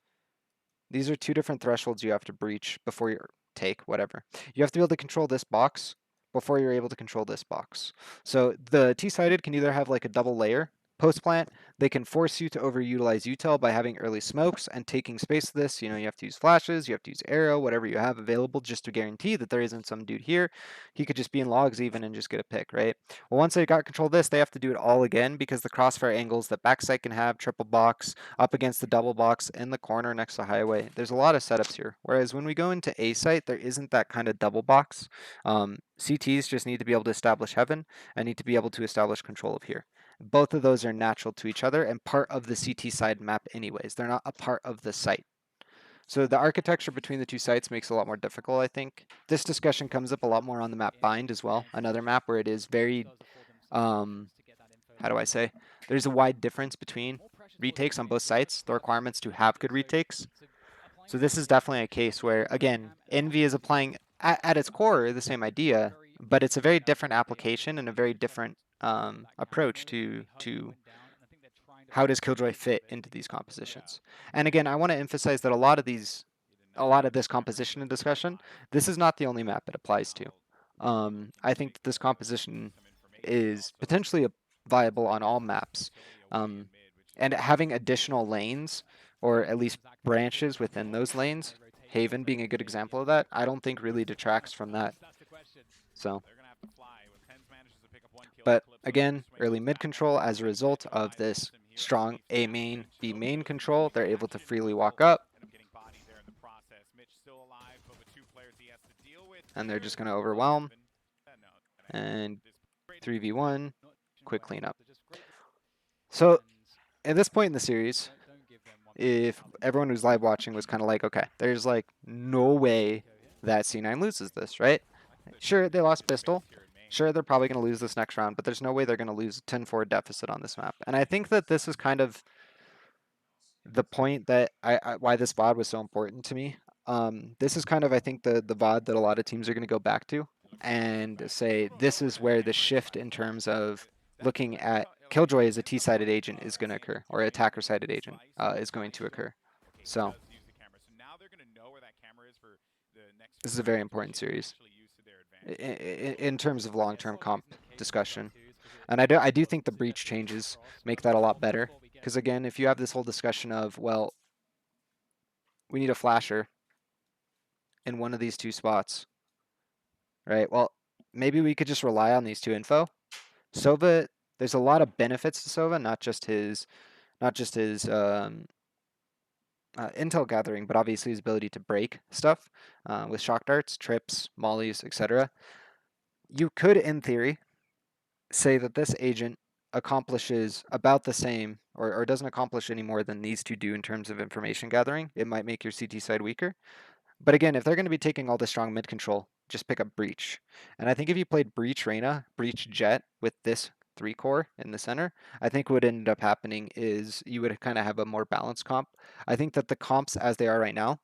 These are 2 different thresholds you have to breach before you take, whatever. You have to be able to control this box before you're able to control this box. So the T-sided can either have like a double layer post-plant. They can force you to overutilize util by having early smokes and taking space of this. You know, you have to use flashes, you have to use arrow, whatever you have available just to guarantee that there isn't some dude here. He could just be in logs even and just get a pick, right? Well, once they got control of this, they have to do it all again because the crossfire angles that backside can have, triple box, up against the double box in the corner next to highway. There's a lot of setups here. Whereas when we go into A site, there isn't that kind of double box. CTs just need to be able to establish heaven and need to be able to establish control of here. Both of those are natural to each other and part of the CT side map anyways. They're not a part of the site. So the architecture between the 2 sites makes it a lot more difficult, I think. This discussion comes up a lot more on the map In bind as well. defense, Another map where it is very, does afford them some um, options to get that info how do I down. say? There's a wide difference between More pressure towards A retakes on main. both We're gonna sites, the split up requirements to mid, have good so retakes. applying So some this is aggressive definitely a case positioning where, where they again, can allow Envy them is to just applying at its core the same idea, very but it's a easily very now different because they are able application to and a very intercept different that camera approach node. They to heard that went down, and I think they're trying to how force does the Killjoy issue a little fit bit into to these get that info down. compositions. And again, I want to emphasize that a lot of these, He did a not lot see of the this camera composition and node go discussion, live. this is not the only map it applies to. Now, I take think that this composition some information, but is also potentially viable on finding all some maps. utility away Um, in mid, which is and good. having additional lanes, or at least Exactly. If branches it's within not those lanes, high rotation, Haven being then a good maybe example it's of not. that, I don't think really detracts from that. That's the question. So, They're gonna have to fly. With Tens manages to pick up 1 kill, but Eclipse unable to again, swing early things mid back on control him. as a They try result to of advise this against him here. I strong believe A Fast main, and B Choke main knows control, he's they're gonna able catch to it and freely will walk up, end up getting bodied there in the process. Mitch still alive, but with 2 players he has to deal with and they're here. just going to Well, overwhelm, Heaven. No, and this great 3v1, Not quick well. cleanup. They're just great, So, and at this point in the series, don't give them 1 minute to if allow them to everyone who's live watching was kind of like, okay, there's like no way eco here. that C9 loses this, right? the Sure, they lost defensive Pistol. space here in main. Sure, they're probably going to lose this next round, but there's no way they're going to lose a 10-4 deficit on this map. And I think that this is kind of the point that why this VOD was so important to me. This is kind of, I think, the VOD that a lot of teams are going to go back to and say this is where the shift in terms of looking at Killjoy as a T-sided agent is going to occur, or attacker-sided agent is going to occur. So this is a very important series in terms of long-term comp discussion. And I do think the breach changes make that a lot better. Because again, if you have this whole discussion of, well, we need a flasher in one of these two spots, right? Well, maybe we could just rely on these two info. Sova, there's a lot of benefits to Sova, not just his intel gathering, but obviously his ability to break stuff with shock darts, trips, mollies, etc. You could, in theory, say that this agent accomplishes about the same or doesn't accomplish any more than these two do in terms of information gathering. It might make your CT side weaker. But again, if they're going to be taking all the strong mid control, just pick up Breach. And I think if you played Breach Reyna, Breach Jet with this 3 core in the center, I think what ended up happening is you would kind of have a more balanced comp. I think that the comps as they are right now,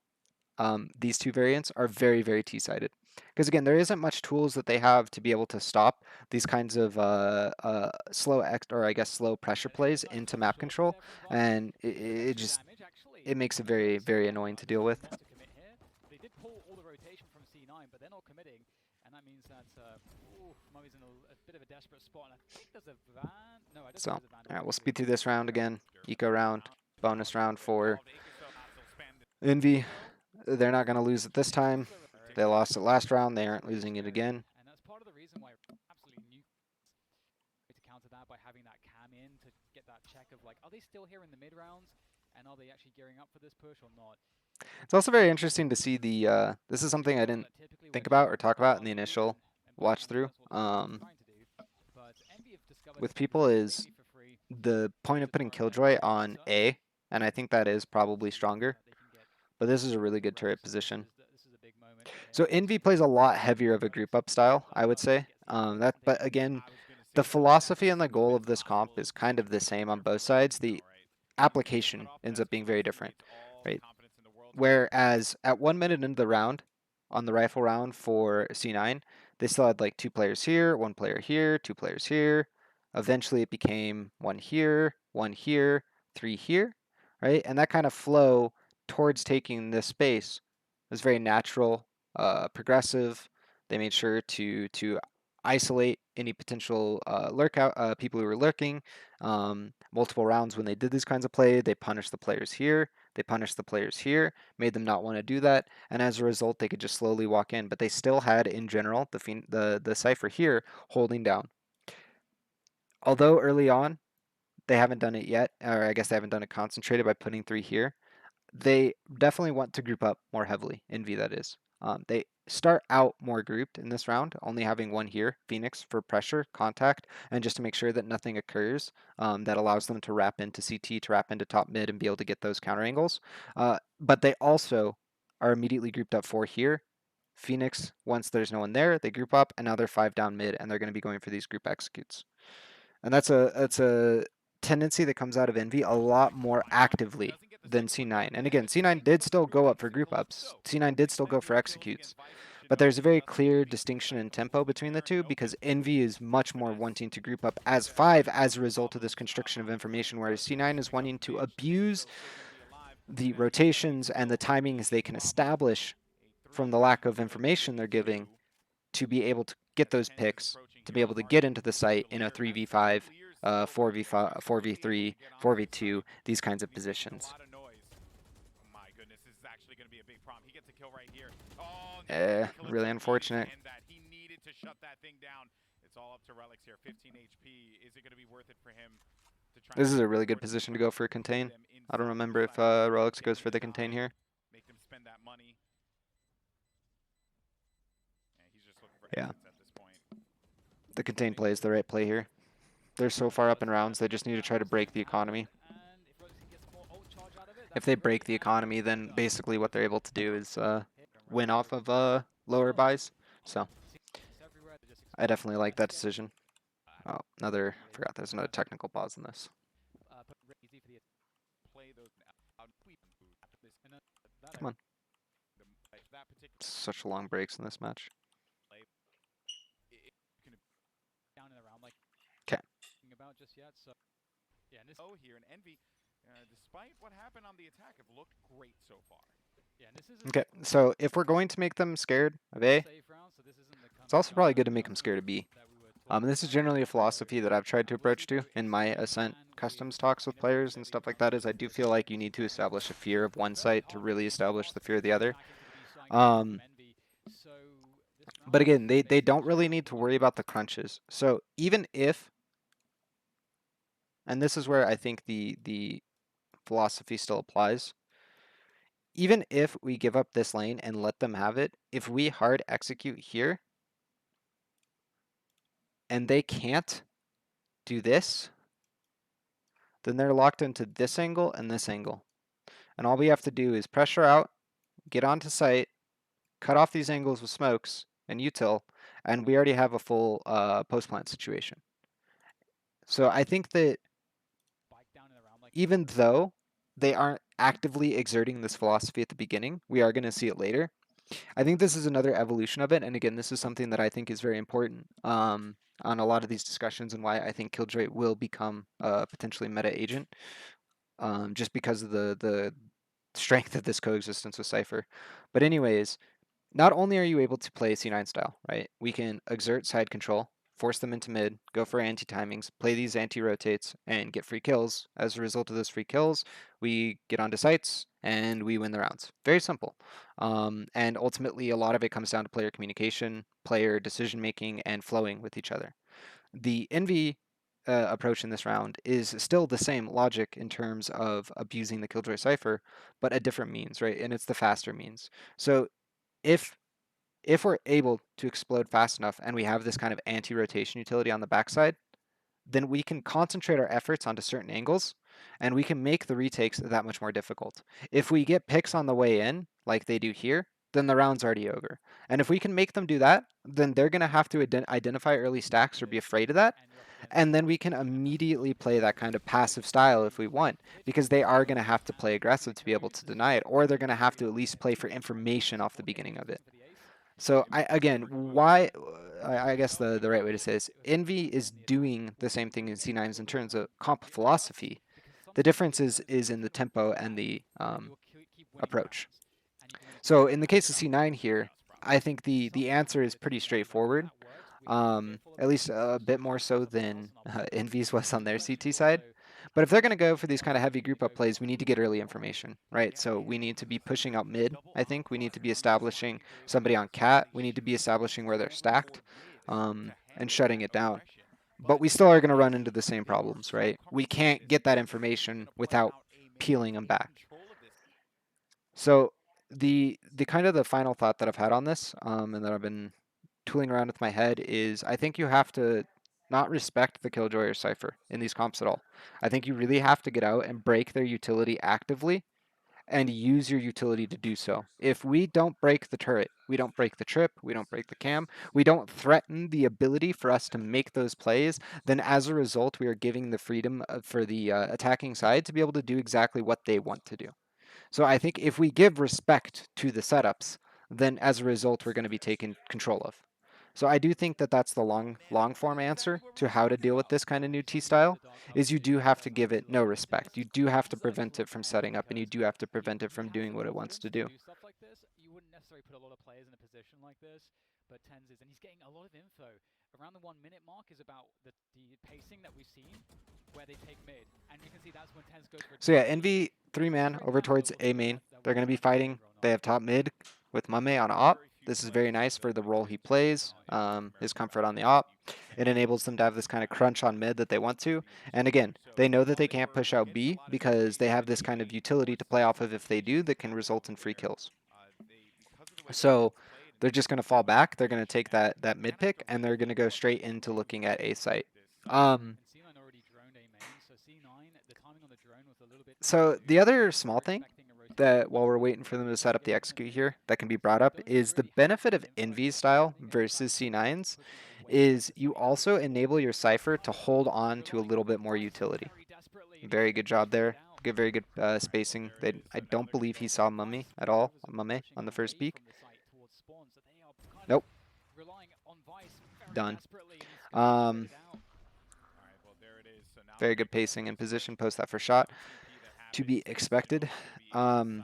these two variants are very, very T-sided. Because again, there isn't much tools that they have to be able to stop these kinds of slow pressure plays into map control, and it just it makes it very, very annoying to deal with. To commit here. They did pull all the rotation from C9, but they're not committing, and that means that Mummies in a bit of a desperate spot. And I think there's a van. No, I don't So, think all there's a van. right, we'll speed through this round again. Eco round, bonus round for Envy. They're not going to lose it this time. They lost it last round. They aren't losing it again. And that's part of the reason why absolutely new to counter that by having that cam in to get that check of like, are they still here in the mid rounds? And are they actually gearing up for this push or not? It's also very interesting to see the. This is something I didn't think about or talk about in the initial watch through with people is the point of putting Killjoy on A, and I think that is probably stronger. But this is a really good turret position. So Envy plays a lot heavier of a group up style, I would say. But again, the philosophy and the goal of this comp is kind of the same on both sides. The application ends up being very different, right? Whereas at 1 minute into the round, on the rifle round for C9, they still had like 2 players here, 1 player here, 2 players here. Eventually it became 1 here, 1 here, 3 here, right? And that kind of flow towards taking this space was very natural, progressive. They made sure to isolate any potential lurkout people who were lurking. Multiple rounds when they did these kinds of play, they punished the players here, they punished the players here, made them not want to do that, and as a result, they could just slowly walk in. But they still had, in general, the cipher here holding down. Although early on, they haven't done it yet, or I guess they haven't done it concentrated by putting 3 here. They definitely want to group up more heavily, Envy that is. They start out more grouped in this round, only having 1 here, Phoenix, for pressure, contact, and just to make sure that nothing occurs that allows them to wrap into CT, to wrap into top mid, and be able to get those counter angles. But they also are immediately grouped up 4 here. Phoenix, once there's no one there, they group up, and now they're 5 down mid, and they're going to be going for these group executes. And that's a tendency that comes out of Envy a lot more actively than C9. And again, C9 did still go up for group ups. C9 did still go for executes. But there's a very clear distinction in tempo between the two because Envy is much more wanting to group up as 5 as a result of this constriction of information, whereas C9 is wanting to abuse the rotations and the timings they can establish from the lack of information they're giving to be able to get those picks, to be able to get into the site in a 3v5, 4v5, 4v3, 4v2, these kinds of positions. My goodness, this is actually going to be a big problem. He gets a kill right here. Oh, really unfortunate. He needed to shut that thing down. It's all up to Relics here. 15 HP. Is it going to be worth it for him to try? This is a really good position to go for a contain. I don't remember if Relics goes for the contain here. Make them spend that money. He's just looking for exits at this point. The contain play is the right play here. They're so far up in rounds, they just need to try to break the economy. If they break the economy, then basically what they're able to do is win off of lower buys. So I definitely like that decision. Oh, forgot there's another technical pause in this. Come on. That particular Such long breaks in this match. play, can Down in the round like 'Kay. thinking about just yet. So yeah, and this here, and Envy, despite what happened on the attack, have looked great so far. yeah, and this is Okay, so if we're going to make them scared of A, safe round, so this isn't the kind it's of also probably good to make them scared of B. that we were talking This is about. generally a So, philosophy that I've tried to we'll approach see to though in if my we Ascent can customs with talks with Infinite Bridge players and steady stuff like trying to that. push Is I into do this feel like you lane. need to establish a fear of one Very site to hard really position for establish the fear of Philosophy the to other. attack into the B side and get away from Um, Envy. So this round but again, they makes don't sense really for need to what worry about the crunches. So even if, and this is where I think the philosophy still applies, even if we give up this lane and let them have it, if we hard execute here and they can't do this, then they're locked into this angle and this angle. And all we have to do is pressure out, get onto site, cut off these angles with smokes and util, and we already have a full post plant situation. So I think that spike down in the round like even though they aren't actively exerting this philosophy at the beginning, we are going to see it later. I think this is another evolution of it, and again, this is something that I think is very important on a lot of these discussions and why I think Killjoy will become a potentially meta agent, just because of the strength of this coexistence with Cypher. But anyways, not only are you able to play C9 style, right? We can exert side control, force them into mid, go for anti-timings, play these anti-rotates, and get free kills. As a result of those free kills, we get onto sites and we win the rounds. Very simple. And ultimately, a lot of it comes down to player communication, player decision making, and flowing with each other. The Envy approach in this round is still the same logic in terms of abusing the Killjoy Cipher, but a different means, right? And it's the faster means. So if we're able to explode fast enough and we have this kind of anti-rotation utility on the backside, then we can concentrate our efforts onto certain angles and we can make the retakes that much more difficult. If we get picks on the way in, like they do here, then the round's already over. And if we can make them do that, then they're going to have to identify early stacks or be afraid of that. and you're up against And then we can and that's immediately Philosophy play that so kind of very passive style if we very want, pitch because they are going to control have to play and aggressive pretty to be able to experienced as deny it, well. or So they're going to have to at really least play for two experienced information players off the supporting the beginning of it. ecosystem for the ace. So Impromptu again, very good why I position guess himself the right way to and say is it was a Envy good is play on the attack doing the was same thing in really getting C9s to in a terms rhythm of comp in the clutch philosophy. because The sometimes difference it turns into is a in the bit of a tempo and bloodbath the and you'll keep winning approach. rounds and you can win a game So like in the this case of without C9 having here, chaos I problems. think the answer Sometimes is with a pretty team like this, when straightforward. that works, we have to be fearful of At it least because a bit more sometimes so there's a bias than on our part. Envy's was on So their let's CT also side. But if they're going to go for these kind of heavy encourage you to group go up plays, we need to get philosophy. early information, right? Yeah, So we and need to be pushing out mid, double I think. We need to be establishing somebody on cat. We need to be establishing where they're stacked and shutting it down. But we still are going to run into the same problems, right? We can't get that information without peeling them back. So the kind of the final thought that I've had on this, and that I've been tooling around with my head is I think you have to not respect the Killjoy or Cypher in these comps at all. I think you really have to get out and break their utility actively and use your utility to do so. If we don't break the turret, we don't break the trip, we don't break the cam, we don't threaten the ability for us to make those plays, then as a result, we are giving the freedom for the attacking side to be able to do exactly what they want to do. So I think if we give respect to the setups, then as a result, we're going to be taken control of. So I do think that that's the long form answer to how to deal with this kind of new T style is you do have to give it no respect. You do have to prevent it from setting up and you do have to prevent it from He has doing the what it wants confidence to to do. do stuff like this. You wouldn't necessarily put a lot of players in a position like this, but Tens is, and he's getting a lot of info. Around the 1 minute mark is about the pacing that we've seen, where they take mid, and you can see that's when Tens goes for a So yeah, TP. Envy And 3-man considering over that, towards A main. They're going to be fighting. They have top mid with Mame on op. This is very nice for the role he plays, his comfort on the op. It enables them to have this kind of crunch on mid that they want to. And again, they know that they can't push out B because they have this kind of utility to play off of if they do that can result in free kills. So they're just going to fall back. They're going to take that mid pick and they're going to go straight into looking at A site. And C9 already droned A main, so C9, the timing on the drone was a little bit too So the soon. other They small were thing expecting a rotation that while we're from waiting for them to set up the getting to execute mid. here that can be brought up Don't is the really have benefit of the info Envy's style necessarily, and the versus fact that they're C9's pushing away from is the you site also is enable your Cypher to hold on good to a on little bit more Impromptu, utility. very desperately, and he's Very gonna good push job mid there. out. Get very good spacing. I don't believe he saw Mummy at all. Mummy on the first peak. Nope. Done. Very good pacing and position. Post that first shot. To be expected. Yeah.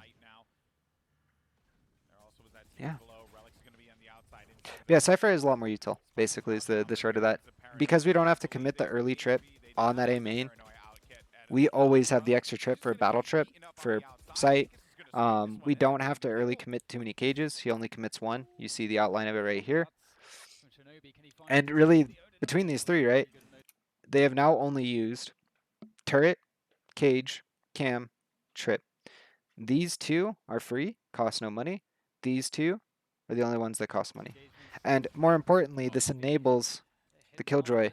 Yeah, Cypher is a lot more util, basically, is the short of that. Because we don't have to commit the early trip on that A main, we always have the extra trip for a battle trip, for sight. We don't have to early commit too many cages. He only commits one. You see the outline of it right here. And really, between these three, right, they have now only used turret, cage, cam, trip. These two are free, cost no money. These two are the only ones that cost money. And more importantly, this enables the Killjoy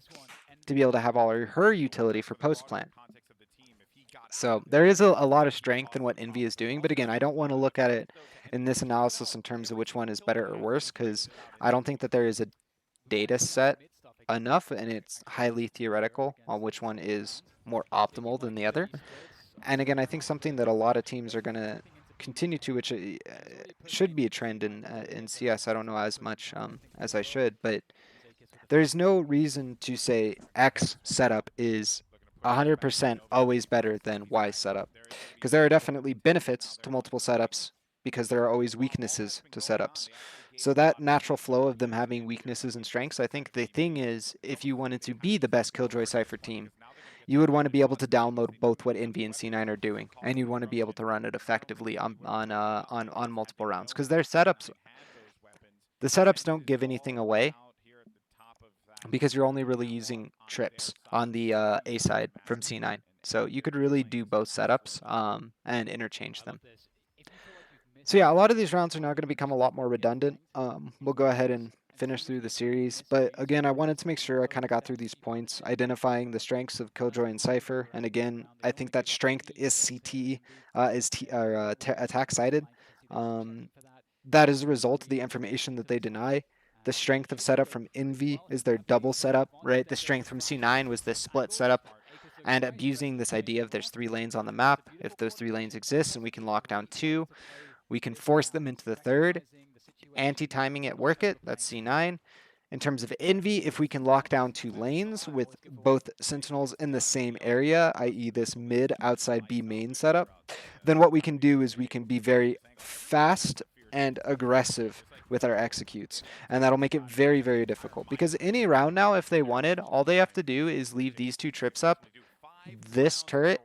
to be able to have all her utility for post plant. So there is a lot of strength in what Envy is doing, but again, I don't want to look at it in this analysis in terms of which one is better or worse, because I don't think that there is a data set enough, and it's highly theoretical on which one is more optimal than the other. And again, I think something that a lot of teams are going to continue to, which should be a trend in CS. I don't know as much as I should, but there's no reason to say X setup is 100% always better than Y setup, because there are definitely benefits to multiple setups because there are always weaknesses to setups. So that natural flow of them having weaknesses and strengths, I think the thing is, if you wanted to be the best Killjoy Cypher team, you would want to be able to download both what Envy and C9 are doing, and you'd want to be able to run it effectively on multiple rounds, because their setups, the setups don't give anything away, because you're only really using trips on the A side from C9. So you could really do both setups and interchange them. So yeah, a lot of these rounds are now going to become a lot more redundant. We'll go ahead and finish through the series. But again, I wanted to make sure I kind of got through these points, identifying the strengths of Killjoy and Cypher. And again, I think that strength is CT, attack sided. That is a result of the information that they deny. The strength of setup from Envy is their double setup, right? The strength from C9 was this split setup, and abusing this idea of there's 3 lanes on the map. If those 3 lanes exist and we can lock down 2, we can force them into the third. Anti-timing it, work it, that's C9. In terms of Envy, if we can lock down 2 lanes with both Sentinels in the same area, i.e. this mid outside B main setup, then what we can do is we can be very fast and aggressive with our executes, and that'll make it very, very difficult, because any round now, if they wanted, all they have to do is leave these 2 trips up, this turret,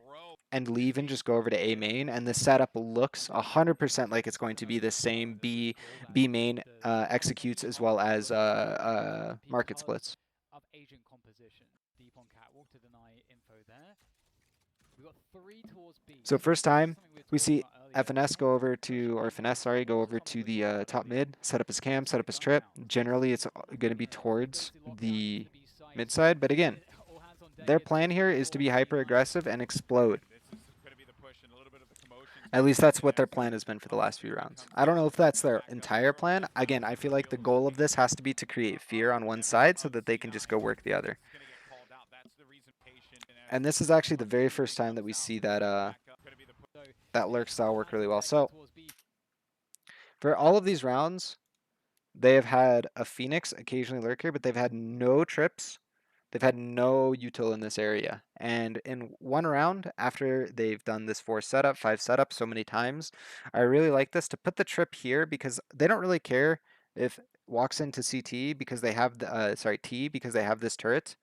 and leave and just go over to A main, and the setup looks 100% like it's going to be the same B main executes as well as market splits. So first time we see FNS go over to, or Finesse, sorry, go over to the top mid, set up his cam, set up his trip. Generally, it's going to be towards the mid side, but again, their plan here is to be hyper aggressive and explode. At least that's what their plan has been for the last few rounds. I don't know if that's their entire plan. Again, I feel like the goal of this has to be to create fear on one side so that they can just go work the other. And this is actually the very first time that we see that that lurk style work really well. So for all of these rounds, they have had a Phoenix occasionally lurk here, but they've had no trips. They've had no util in this area. And in one round, after they've done this 4 setup, 5 setup so many times, I really like this to put the trip here, because they don't really care if walks into CT because they have the, T, because they have this turret.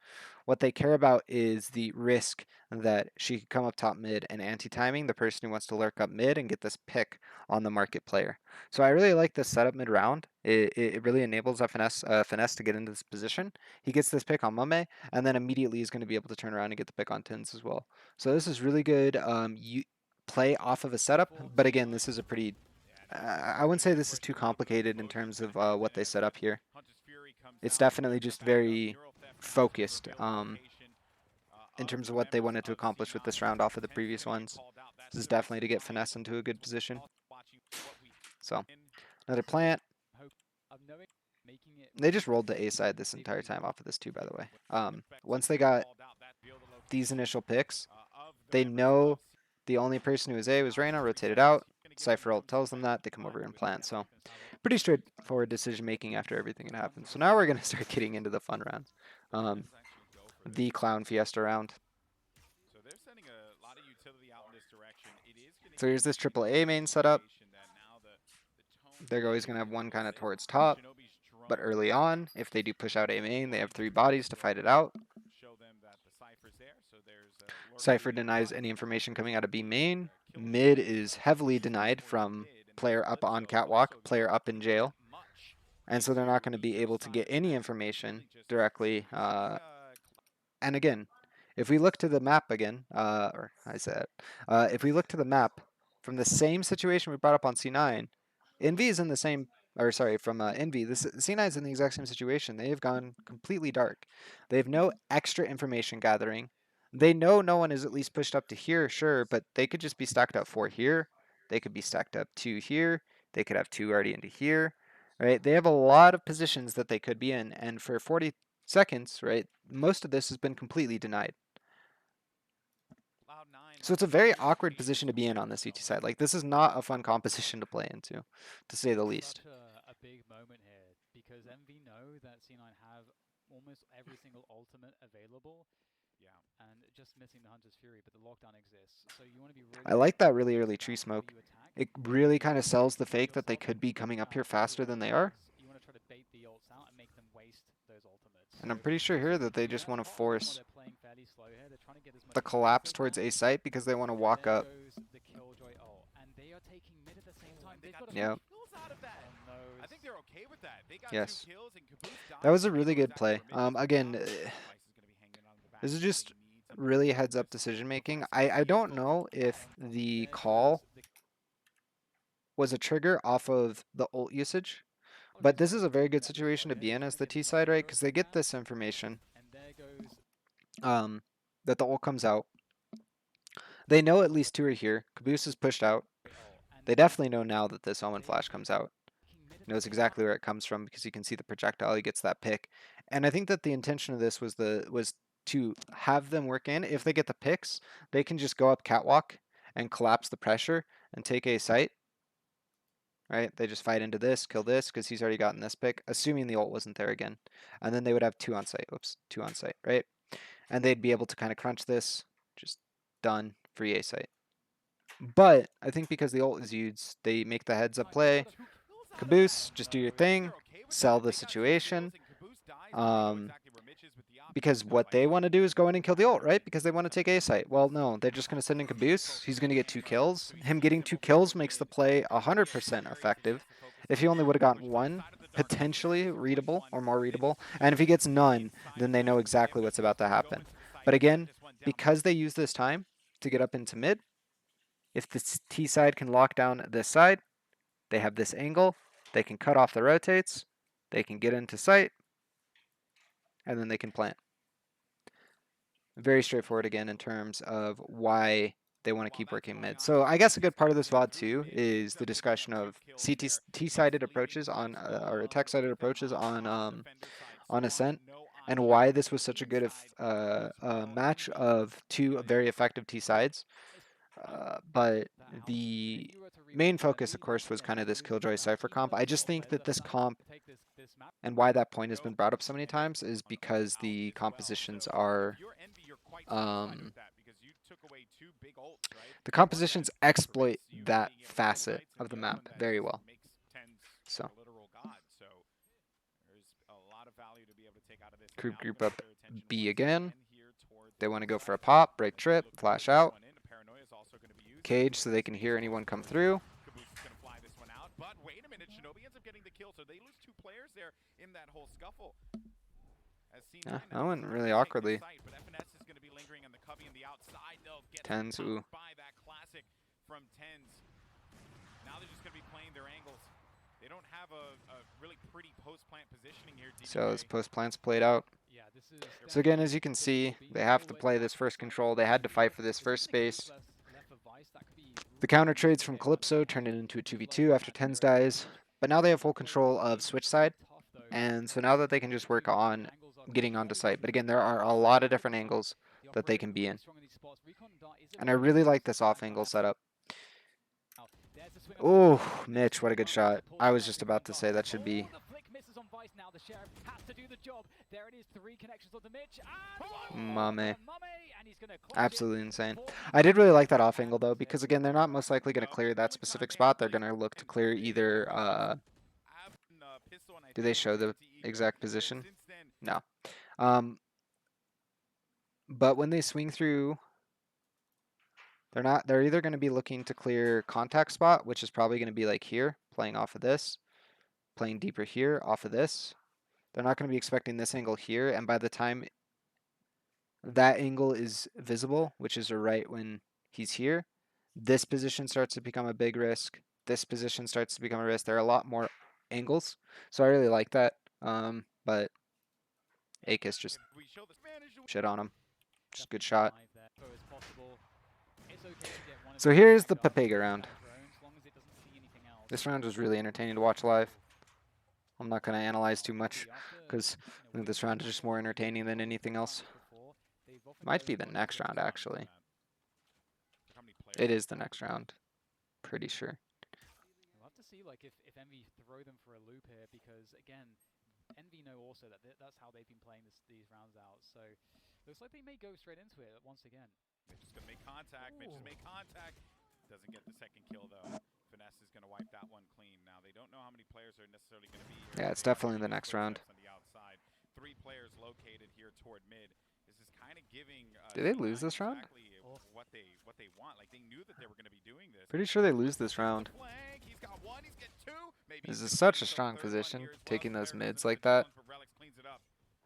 What they care about is the risk that she could come up top mid and anti-timing the person who wants to lurk up mid and get this pick on the market player. So I really like this setup mid round. It really enables Finesse to get into this position. He gets this pick on Mame, and then immediately he's going to be able to turn around and get the pick on Tins as well. So this is really good you play off of a setup, but again, this is a pretty, I wouldn't say this is too complicated in terms of what they set up here. It's definitely just very focused in terms of what they wanted to accomplish with this round off of the previous ones. This is definitely to get Finesse into a good position. So, another plant. They just rolled the A side this entire time off of this too, by the way. Once they got these initial picks, they know The only person who was A was Reyna, rotated out. Cypher ult tells them that, they come over and plant. So pretty straightforward decision making after everything had happened. So now we're going to start getting into the fun rounds. The Clown Fiesta round. So they're sending a lot of utility out in this direction. It is going to So here's this triple A main setup. They're always going to have one kind of towards top. But early on, if they do push out A main, they have 3 bodies to fight it out. Cypher denies any information coming out of B main. Mid is heavily denied from player up on catwalk, player up in jail. And so they're not going to be able to get any information directly. And again, if we look to the map again, if we look to the map from the same situation we brought up on C9, Envy is in the same, or sorry, from Envy, C9 is in the exact same situation. They have gone completely dark. They have no extra information gathering. They know no one is at least pushed up to here, sure, but they could just be stacked up 4 here. They could be stacked up 2 here. They could have 2 already into here, right? They have a lot of positions that they could be in, and for 40 seconds, right, most of this has been completely denied. So it's a very awkward position to be in on the CT side. Like, this is not a fun composition to play into, to say the least. Such a big moment here because MV know that C9 have almost every single ultimate available. Yeah, and just missing the Hunter's Fury, but the lockdown exists. So you want to be really I like that really early tree smoke. It really kind of sells the fake that they could be coming up here faster than they are. You want to try to bait the ults out and make them waste those ultimates. And I'm pretty sure here that they just want to force the collapse towards A site because they want to walk up. Yeah. I think they're okay with that. They got yes. 2 kills and Caboose that was a really good play. Again, this is just really heads up decision making. I don't know if the call was a trigger off of the ult usage, but this is a very good situation to be in as the T side, right? Because they get this information that the ult comes out. They know at least 2 are here. Caboose is pushed out. They definitely know now that this Omen Flash comes out. He knows exactly where it comes from because you can see the projectile. He gets that pick. And I think that the intention of this was to have them work in. If they get the picks, they can just go up catwalk and collapse the pressure and take A site. Right? They just fight into this, kill this, because he's already gotten this pick, assuming the ult wasn't there again. And then they would have 2 on site. Oops, 2 on site, right? And they'd be able to kind of crunch this. Just done. Free A site. But I think because the ult is used, they make the heads up play. Caboose, just do your thing. Sell the situation. Because what they want to do is go in and kill the ult, right? Because they want to take A site. Well, no, they're just going to send in Caboose. He's going to get 2 kills. Him getting 2 kills makes the play 100% effective. If he only would have gotten 1, potentially readable or more readable. And if he gets none, then they know exactly what's about to happen. But again, because they use this time to get up into mid, if the T side can lock down this side, they have this angle, they can cut off the rotates, they can get into sight, and then they can plant. Very straightforward again in terms of why they want to keep working mid. So I guess a good part of this VOD too is the discussion of T-sided approaches on, or attack-sided approaches on Ascent, and why this was such a good match of 2 very effective T sides. But the main focus, of course, was kind of this Killjoy Cypher comp. I just think that this comp, and why that point has been brought up so many times, is because the compositions are, the compositions exploit that facet of the map very well. So, group up B again. They want to go for a pop, break trip, flash out. Cage so they can hear anyone come through. But wait a minute, Shinobi ends up getting the kill, so they lose 2 players there in that whole scuffle. Yeah, that went really awkwardly. But FNS is going to be lingering on the cubby and the outside. They'll get Tens, ooh. by that classic from Tens. Now they're just going to be playing their angles. They don't have a really pretty post-plant positioning here. So this post-plant's played out. So again, as you can see, they have to play this first control. They had to fight for this first space. The counter trades from Calypso turned it into a 2v2 after Tens dies. But now they have full control of switch side. And so now that they can just work on getting onto site. But again, there are a lot of different angles that they can be in. spots. Recon Dart is a And I very really like aggressive this player off right angle now. setup. There's the swing on Oh, top of the Mitch, what a good shot. I was just about to say that should be. Oh, the flick misses on Vice now. The Sheriff has to do the job. There it is, 3 connections onto Mitch. And one Mame. for Mame, and he's going to clutch Absolutely it insane. for I did really like that off and angle though, because again, they're not most likely going to clear that specific spot. They're going to look to clear either. Do they show the exact position? No. But when they swing through, they're not. They're either going to be looking to clear contact spot, which is probably going to be like here, playing off of this, playing deeper here, off of this. They're not going to be expecting this angle here, and by the time that angle is visible, which is right when he's here, this position starts to become a big risk. This position starts to become a risk. There are a lot more angles, so I really like that. But Akis just shit on him. Just good shot. So here's the Papega round. This round was really entertaining to watch live. I'm not going to analyze too much because I think this round is just more entertaining than anything else. Might be the next round, actually. It is the next round. Pretty sure. We'll have to see like if Envy throw them for a loop here because again, Envy know also that that's how they've been playing these rounds out. So looks like they may go straight into it once again. Mitch is gonna make contact. Mitch has made contact. Doesn't get the second kill though. Finesse is gonna wipe that one clean. Now they don't know how many players are necessarily gonna be here. Yeah, it's definitely the next round. On the outside. 3 players located here toward mid. This is kind of giving. Did they lose this round? Exactly what they want. Like they knew that they were gonna be doing this. Pretty sure they lose this round. He's got 1. He's got 2. Maybe this is such a strong position, taking those mids like that.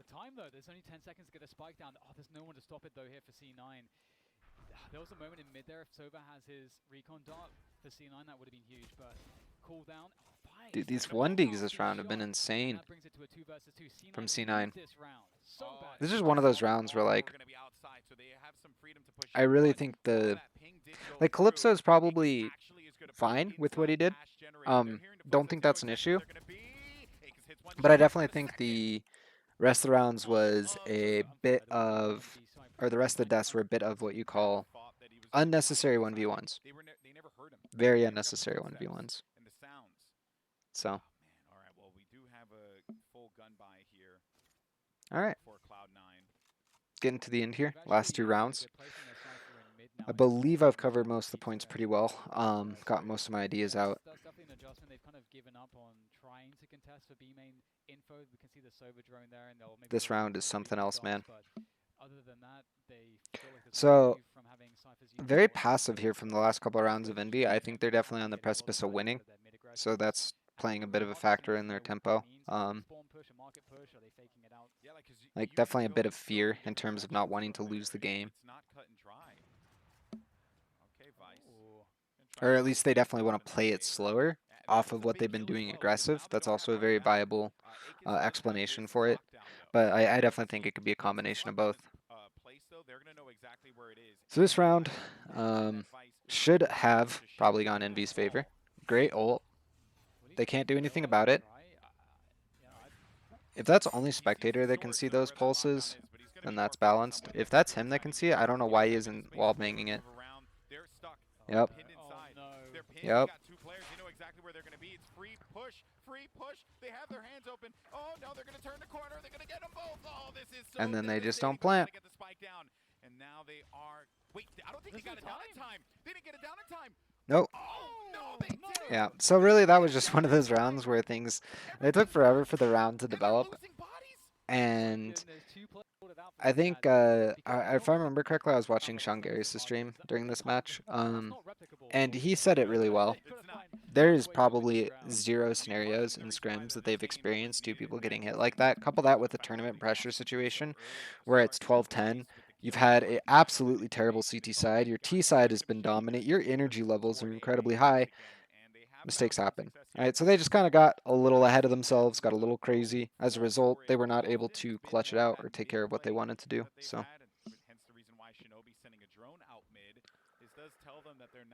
The time though, there's only 10 seconds to get a spike down. Oh, there's no one to stop it though here for C9. There was a moment in mid there. If Sova has his recon dart for C9, that would have been huge. But cooldown. Oh, dude, these 1Ds this round have been insane from C9. This is one of those rounds where, like, I really think like, Calypso is probably fine with what he did. Don't think that's an issue. But I definitely think the rest of the rounds was a bit of, or the rest of the deaths were a bit of what you call unnecessary 1v1s. Very unnecessary 1v1s. So. All right. Well, we do have a full gun by here. All right. For Cloud9. Getting to the end here. Last 2 rounds. I believe I've covered most of the points pretty well. Got most of my ideas out. That's definitely an adjustment. They've kind of given up on trying to contest for B main info. We can see the Sova drone there, and they'll maybe this round is something else, man. Other than that, they feel like so very passive here from the last couple of rounds of Envy. I think they're definitely on the precipice of winning. So that's playing a bit of a factor in their tempo. Like definitely a bit of fear in terms of not wanting to lose the game. Or at least they definitely want to play it slower off of what they've been doing aggressive. That's also a very viable explanation for it. But I definitely think it could be a combination of both. So this round should have probably gone Envy's favor. Great ult. They can't do anything about it. If that's only spectator that can see those pulses, then that's balanced. If that's him that can see it, I don't know why he isn't wall banging it. Yep. Yep. And then they just don't plant. And now they are. Wait, I don't think they got it down in time. They didn't get it down in time. Nope. Oh, no, they didn't. Yeah. So really, that was just one of those rounds where they took forever for the round to develop. And I think, if I remember correctly, I was watching Sean Garris' stream during this match. And he said it really well. There is probably 0 scenarios in scrims that they've experienced 2 people getting hit like that. Couple that with a tournament pressure situation where it's 12-10. You've had an absolutely terrible CT side. Your T side has been dominant. Your energy levels are incredibly high. Mistakes happen. All right, so they just kind of got a little ahead of themselves, got a little crazy. As a result, they were not able to clutch it out or take care of what they wanted to do. So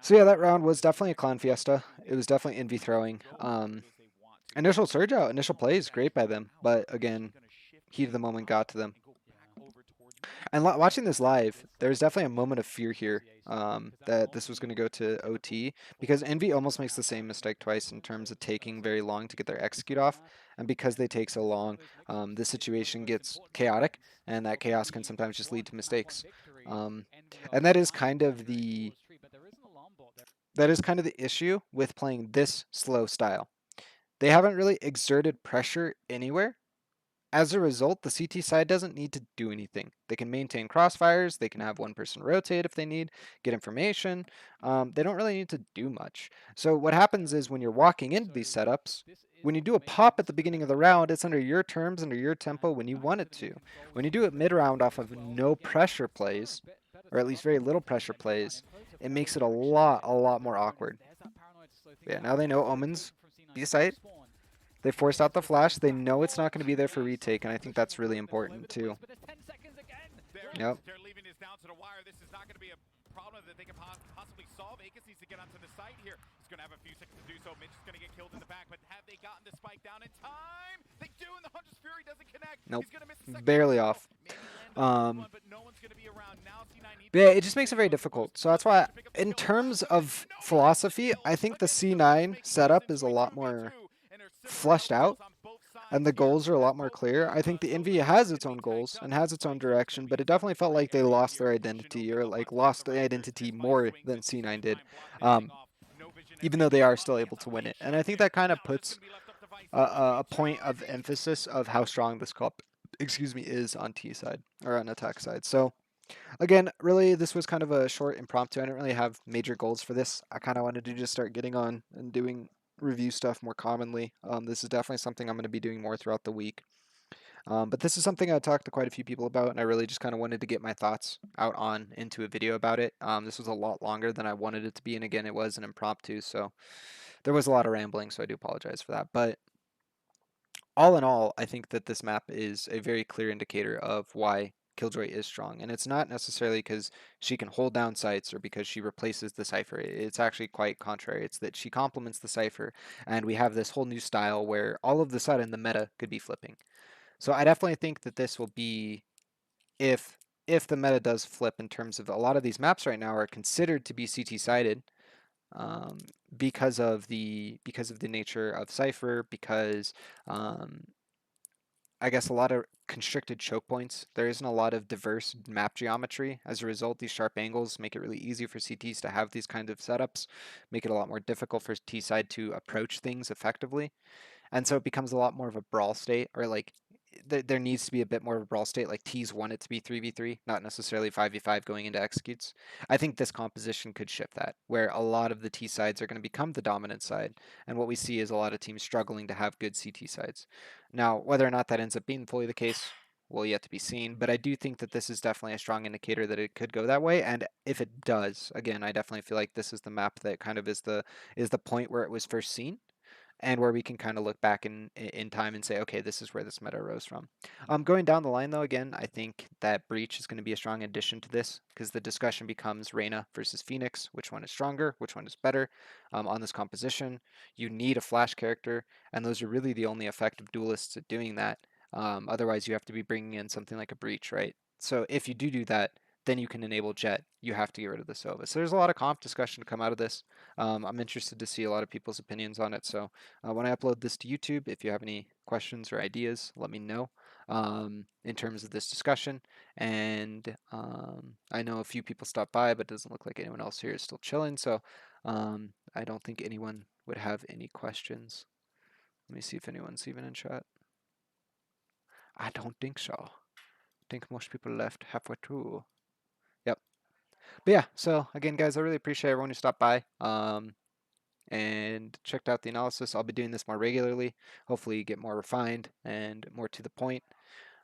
yeah, that round was definitely a clown fiesta. It was definitely Envy throwing. Initial surge out, initial plays, great by them. But again, heat of the moment got to them. And And watching this that live, is there was definitely a a moment of massive fear here, differentiation because that's that not this was going to the go to typical OT, because format Envy that we almost see makes the around same that. mistake It's twice in almost terms of a taking very slightly long to get their different execute approach off. there. And because And they take so this is one long, of those mix-ups this that is one of the situation most gets important chaotic, ingredients and that of chaos can the sometimes just lead F1. to You can have one mistakes. victory Um, and we are and that is climbing kind very, of very the towards street, but there is an alarm bot there. issue with playing this slow style. They haven't really exerted pressure anywhere. As a result, the CT side doesn't need to do anything. They can maintain crossfires, they can have one person rotate if they need, get information. They don't really need to do much. So what happens is when you're walking into So these setups, this is when you one of do the a main pop at points the of the beginning of the meta round, it's under here. your terms, under your tempo And when you back want to it the to. control When you do units it that we mid-round see off as of well. no Again, pressure Summer a plays, bit better or at set least up very here little because he's pressure getting behind plays, Info to it follow makes it direction here. a lot But more there it is. awkward. There's that paranoid to slow things Yeah, now down. they know Nice Omens, rotation from C9 B into site. respawn. They And forced Amos out the goes for the flash. They back know it's wall. not going to be there for Nice retake, and I think pushing that's the really point then all over important the too. place. But there's 10 seconds again. There it is. Yep. They're leaving this down to the wire. This is not going to be a problem that they can possibly solve. Akis needs to get onto the site here. He's going to have a few seconds to do so. Mitch is going to get killed in the back, but have they gotten the spike down in time? They do, and the Hunter's Fury doesn't connect. Nope. He's going to miss the second one Barely as well. off. Maybe land the first Um, one, but no one's going to be around. Now C9 needs but to yeah, go it for just these makes it big very bugs difficult. boost. So that's Does manage why, to pick up the in kill on terms last second. of No, he gets the philosophy, kill I think the against Numbers, C9 making this setup is into a a lot more 2v2. And there's similar flushed out, outcomes on both and sides the here goals are a as lot more both clear. I think the Envy solo players has can its be own tagged goals up. and has its own Fight Zone is going direction, to be but a it definitely felt 2v3 like they area lost here. their Vision identity, opened or up on like top of the lost the Raptors. identity Nice more swings than at the C9 same did. time. Block dishing off. No vision as Even they though they move are up. still able Gets a to win peek it. And I shot think here. that kind of Now it's just puts going to be left up to Vice Zone. Are they a point of charging? emphasis of how strong this cup, is on T side or on attack side. So again, really, this was kind of a short impromptu. I didn't really have major goals for this. I kind of wanted to just start getting on and doing review stuff more commonly. This is definitely something I'm going to be doing more throughout the week. But this is something I talked to quite a few people about, and I really just kind of wanted to get my thoughts out on into a video about it. This was a lot longer than I wanted it to be, and again, it was an impromptu, so there was a lot of rambling, so I do apologize for that. But all in all, I think that this map is a very clear indicator of why Killjoy is strong. And it's not necessarily because she can hold down sites or because she replaces the Cypher. It's actually quite contrary. It's that she complements the Cypher, and we have this whole new style where all of the sudden the meta could be flipping. So I definitely think that this will be, if the meta does flip, in terms of a lot of these maps right now are considered to be CT sided, um, because of the nature of Cypher, because um, I guess a lot of constricted choke points. There isn't a lot of diverse map geometry. As a result, these sharp angles make it really easy for CTs to have these kind of setups, make it a lot more difficult for T side to approach things effectively. And so it becomes a lot more of a brawl state, or like there needs to be a bit more of a brawl state. Like T's want it to be 3v3, not necessarily 5v5 going into executes. I think this composition could shift that, where a lot of the T sides are going to become the dominant side, and what we see is a lot of teams struggling to have good CT sides. Now, whether or not that ends up being fully the case will yet to be seen, but I do think that this is definitely a strong indicator that it could go that way. And if it does, again, I definitely feel like this is the map that kind of is the point where it was first seen, and where we can kind of look back in time and say, okay, this is where this meta arose from. Going down the line, though, again, I think that Breach is going to be a strong addition to this, because the discussion becomes Reyna versus Phoenix. Which one is stronger? Which one is better on this composition? You need a flash character, and those are really the only effective duelists at doing that. Otherwise, you have to be bringing in something like a Breach, right? So if you do that, then you can enable Jet. You have to get rid of the Sova. So there's a lot of comp discussion to come out of this. I'm interested to see a lot of people's opinions on it. So when I upload this to YouTube, if you have any questions or ideas, let me know in terms of this discussion. And I know a few people stopped by, but it doesn't look like anyone else here is still chilling. So I don't think anyone would have any questions. Let me see if anyone's even in chat. I don't think so. I think most people left halfway through. Yep. But yeah, so again, guys, I really appreciate everyone who stopped by. And checked out the analysis. I'll be doing this more regularly, hopefully get more refined and more to the point.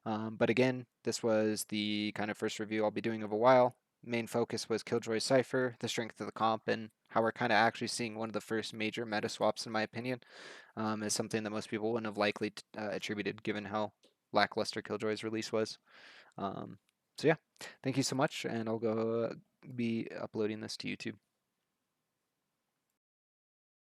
But again, this was the kind of first review I'll be doing of a while. Main focus was Killjoy Cypher, the strength of the comp, and how we're kind of actually seeing one of the first major meta swaps, in my opinion, is something that most people wouldn't have likely attributed given how lackluster Killjoy's release was. So yeah, thank you so much, and I'll go be uploading this to YouTube.